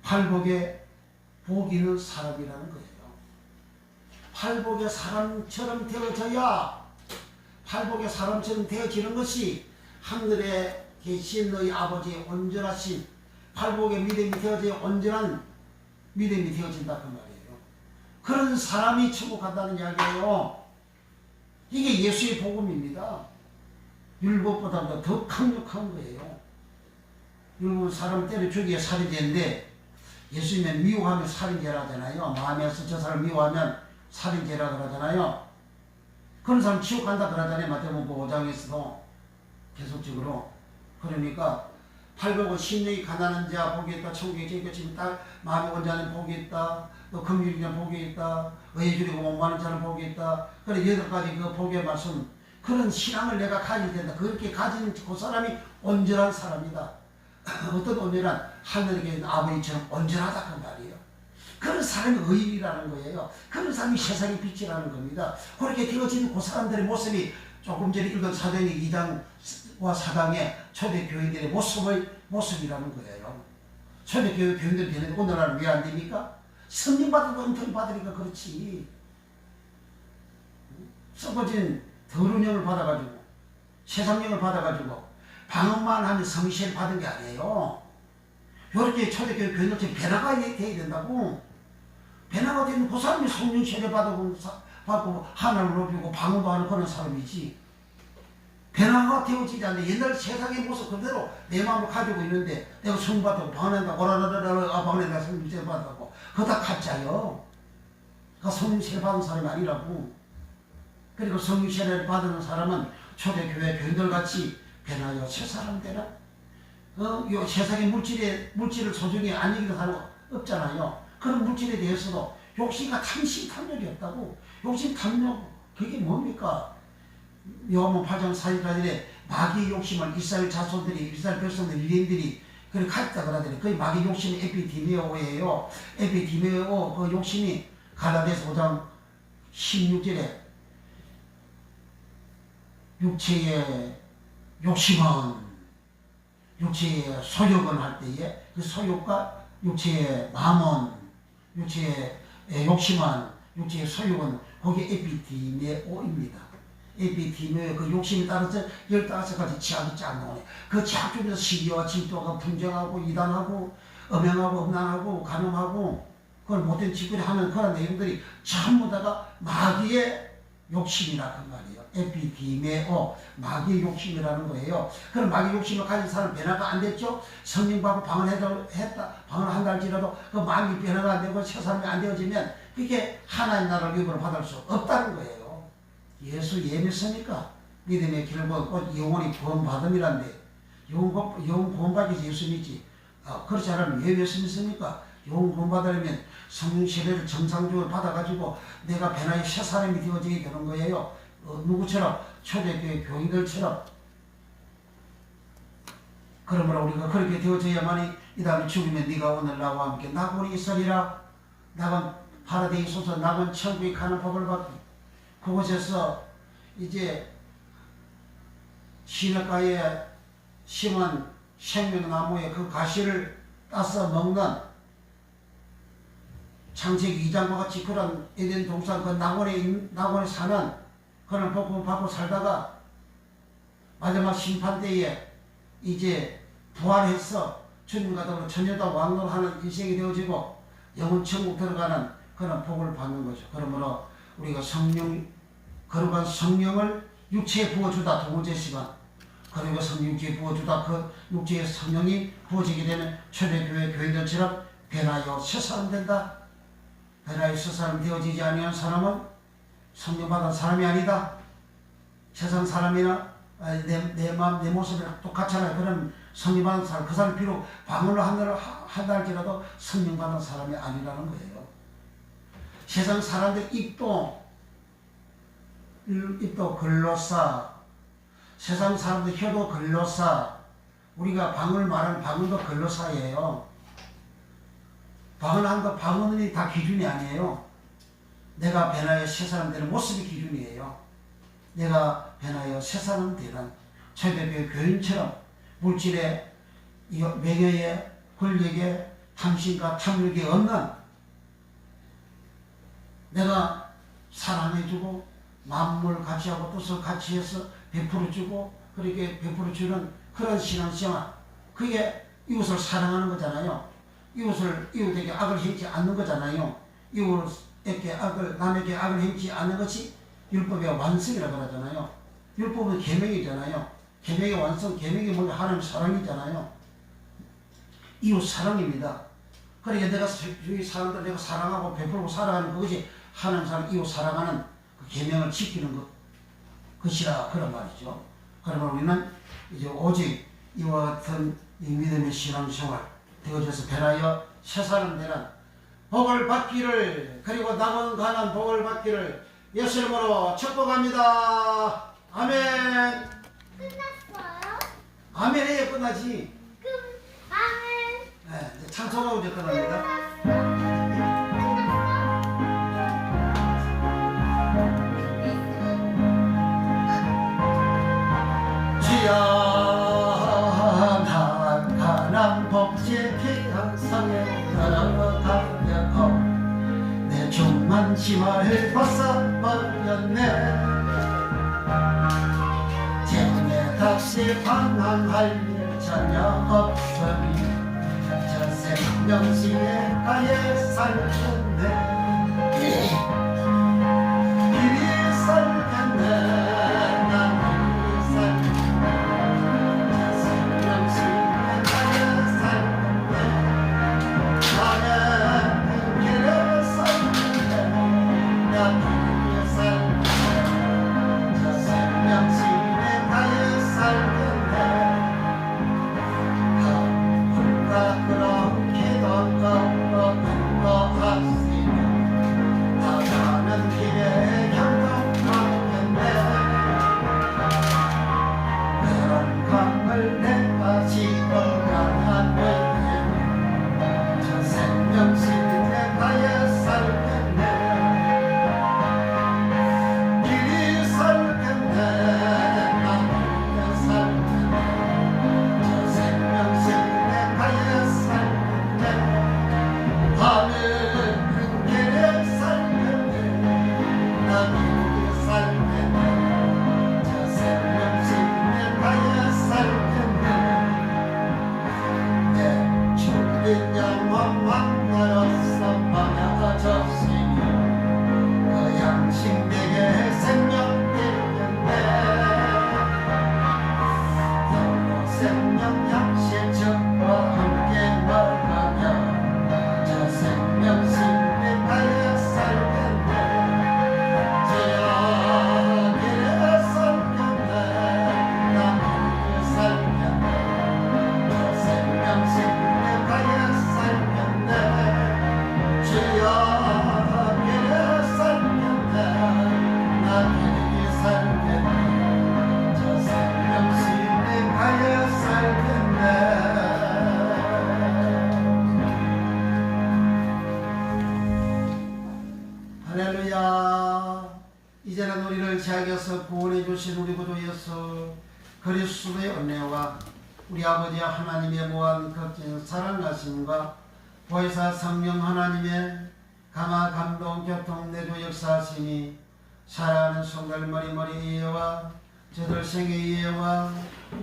팔복의 복 있는 사람이라는 거예요. 팔복의 사람처럼 되어져야 팔복의 사람처럼 되어지는 것이 하늘에 계신 너희 아버지의 온전하신 팔복의 믿음이 되어져야 온전한 믿음이 되어진다 그 말이에요. 그런 사람이 천국 간다는 이야기예요. 이게 예수의 복음입니다. 율법보다 더 강력한 거예요. 율법은 사람을 때려 죽이게 살인죄인데 예수님은 미워하면 살인죄라 하잖아요. 마음에서 저 사람을 미워하면 살인죄라 그러잖아요. 그런 사람 지옥 간다 그러잖아요. 마태복음 5장에서도 계속적으로. 그러니까 팔복은 심령이 가난한 자 복이 있다. 천국에 지금 딱 마음이 온전한 복이 있다. 또 긍휼이나 복이 있다. 의에 줄이고 목마른 자는 복이 있다. 그래 8가지 그 복의 말씀 그런 신앙을 내가 가져야 된다. 그렇게 가진 그 사람이 온전한 사람이다. 어떤 온전한 하늘에 계신 아버지처럼 온전하다 그 말이에요. 그런 사람이 의인이라는 거예요. 그런 사람이 세상의 빛이라는 겁니다. 그렇게 되어지는 그 사람들의 모습이 조금 전에 읽은 사도행전 2장과 4장의 초대교인들의 모습이라는 거예요. 초대교인들이 되는데 오늘날은 왜 안 됩니까? 성령 받아도 은퇴 받으니까 그렇지. 썩어진 더러운 영을 받아가지고 세상 영을 받아가지고 방언만 하면 성실 받은 게 아니에요. 이렇게 초대교회 교인들처럼 변화가 돼야 된다고. 변화가 되면 그 사람이 성령 세례 받고 하나님을 높이고 방언도 하는 그런 사람이지. 변화가 되어지지 않는데 옛날 세상의 모습 그대로 내 마음을 가지고 있는데 내가 성령 받고 방언한다 오라라라라 방언한다 성령 세례 받았고 그거 다 가짜요. 그 성령 세례 받은 사람이 아니라고. 그리고 성령 세례를 받는 사람은 초대교회 교인들같이 변하여 새 사람 되라. 요 세상의 물질을 소중히 안 여기는 사람 없잖아요. 그런 물질에 대해서도 욕심과 탐심 탐욕이 없다고. 욕심 탐욕 그게 뭡니까? 요한복음 8장 4절까지 마귀의 욕심을 이스라엘 자손들이 이스라엘 백성들 유대인들이 그렇게 갖다 그러더니 그 마귀의 욕심이 에피디메오예요. 에피디메오 그 욕심이 갈라디아서 5장 16절에 육체의 욕심은 육체의 소욕은 할 때에 그 소욕과 육체의 마음은 육체의 욕심은 육체의 소욕은 그게 에피디메오입니다. 에피디메오 그 욕심에 따라서 15가지 지학이 쫙 나오네. 그 지학 중에서 시기와 질투가 분쟁하고 이단하고 음행하고 음란하고 간음하고 그걸 못된 짓거리 하는 그런 내용들이 전부 다가 마귀의 욕심이라 그 말이에요. 에피디메오 마귀의 욕심이라는 거예요. 그런 마귀의 욕심을 가진 사람 변화가 안 됐죠. 성령 받고 방언한다 할지라도 그 마음이 변화가 안 되고 새 사람이 안 되어지면 그게 하나님 나라를 유업으로 받을 수 없다는 거예요. 예수 믿습니까? 믿음의 결국 곧 영원히 구원받음이란데 영원 구원받기 위해서 예수 믿지. 그렇지 않으면 왜 예수 믿습니까? 영원 구원받으려면 성령 세례를 정상적으로 받아가지고 내가 변화의 새 사람이 되어지게 되는 거예요. 누구처럼? 초대교회 교인들처럼. 그러므로 우리가 그렇게 되어져야만이 이 다음에 죽으면 네가 오늘 나와 함께 낙원이 있으리라. 낙은 파라데이소서 낙은 천국에 가는 법을 받고 그곳에서 이제 시냇가에 심은 생명나무의 그 가시를 따서 먹는 창세기 2장과 같이 그런 에덴 동산 그 낙원에 사는 그런 복음을 받고 살다가 마지막 심판 때에 이제 부활해서 주님과 더불어 천여다 왕노하는 인생이 되어지고 영원 천국 들어가는 그런 복을 받는 거죠. 그러므로 우리가 거룩한 성령을 육체에 부어주다 두 번째 시간 그리고 성령 육체에 부어주다 그 육체의 성령이 부어지게 되면 초대교회 교인들처럼 변하여 새 사람 된다. 변하여 새 사람 되어지지 아니한 사람은 성령 받은 사람이 아니다. 세상 사람이나 내 마음 내 모습이랑 똑같잖아요. 그런 성령 받은 사람 그 사람 비록 방언을 한다 할지라도 성령 받은 사람이 아니라는 거예요. 세상 사람들 입도 글로사 세상 사람들 혀도 글로사 우리가 방언을 말하는 방언도 글로사예요. 방언한 거 방언이 다 기준이 아니에요. 내가 변하여 새 사람 되는 모습이 기준이에요. 내가 변하여 새 사람 되는 초대교회 교인처럼 물질에 명예에 권력에 탐심과 탐욕이 없는 내가 사랑해주고 만물 같이 하고 뜻을 같이 해서 베풀어주고 그렇게 베풀어주는 그런 신앙생활 그게 이웃을 사랑하는 거잖아요. 이웃에게 악을 행치 않는 거잖아요. 이웃에게 남에게 악을 행치 않는 것이 율법의 완성이라고 하잖아요. 율법은 계명이잖아요. 계명의 완성, 계명이 뭐냐 하나님 사랑이잖아요. 이웃 사랑입니다. 그러니까 내가 주위 사람들 내가 사랑하고 베풀고 살아가는 그것이 하나님 사랑, 이웃 사랑하는 그 계명을 지키는 것이라 그런 말이죠. 그러면 우리는 이제 오직 이와 같은 이 믿음의 신앙생활 되어져서 변하여 새 사람 되는 복을 받기를 그리고 남은 가난 복을 받기를 예수 이름으로 축복합니다. 아멘.
끝났어요?
아멘 해야 끝나지.
아멘.
네, 이제 찬송하고 이제 끝납니다. 지연한 가난 복제케 항상에 날아가려고 내 종만 치마를 벗어버렸네. 재능의 닥스 다시 반항할 일 전혀 없으니 저 생명시에 가에 살겠네 이리 살겠네 난 이리 살겠네 저 생명시에 가에 살겠네 나는 길에 살겠네 난 이리 살겠네 저 생명시에 가에 살겠네 그렇게도 없었으니 나가는 길에 향동하겠네 그런 강을 내가 지금 가는 저 생명시에 가에 살겠네 길이 살겠네 난 길에 살겠네 저 생명시에 가에 살겠네 하늘은 길에 살겠네 난 길에 살겠네 저 생명시에 가에 살겠네 내 죽은 영혼 만나러서 만나졌으니 그 양심 내게 생명 되겠네 영로 생명 양식 주와 함께 먹으며 저 생명시에 가에 살겠네 주여 길에 살겠네 난 길에 살겠네 저 생명시에 가에 살겠네 주여 길에 살겠네 난 길에 살겠네 저 생명시에 가에 살겠네 할렐루야 이제는 우리를 제하여서 구원해 주신 우리 구주 예수 그리스도의 은혜와 우리 아버지 하나님의 무한 극진 사랑하심과 보혜사 성령 하나님의 감화 감동 교통 내주 역사하심이 살아가는 성들 머리머리 이해와 저들 생애 이해와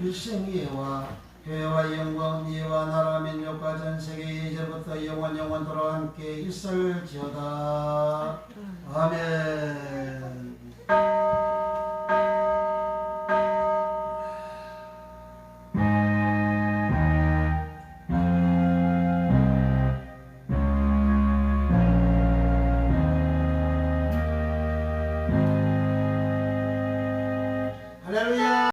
일생 이해와 교회와 영광 이해와 나라 민족과 전세계 이제부터 영원토록 함께 있을지어다. 아멘. 할렐루야.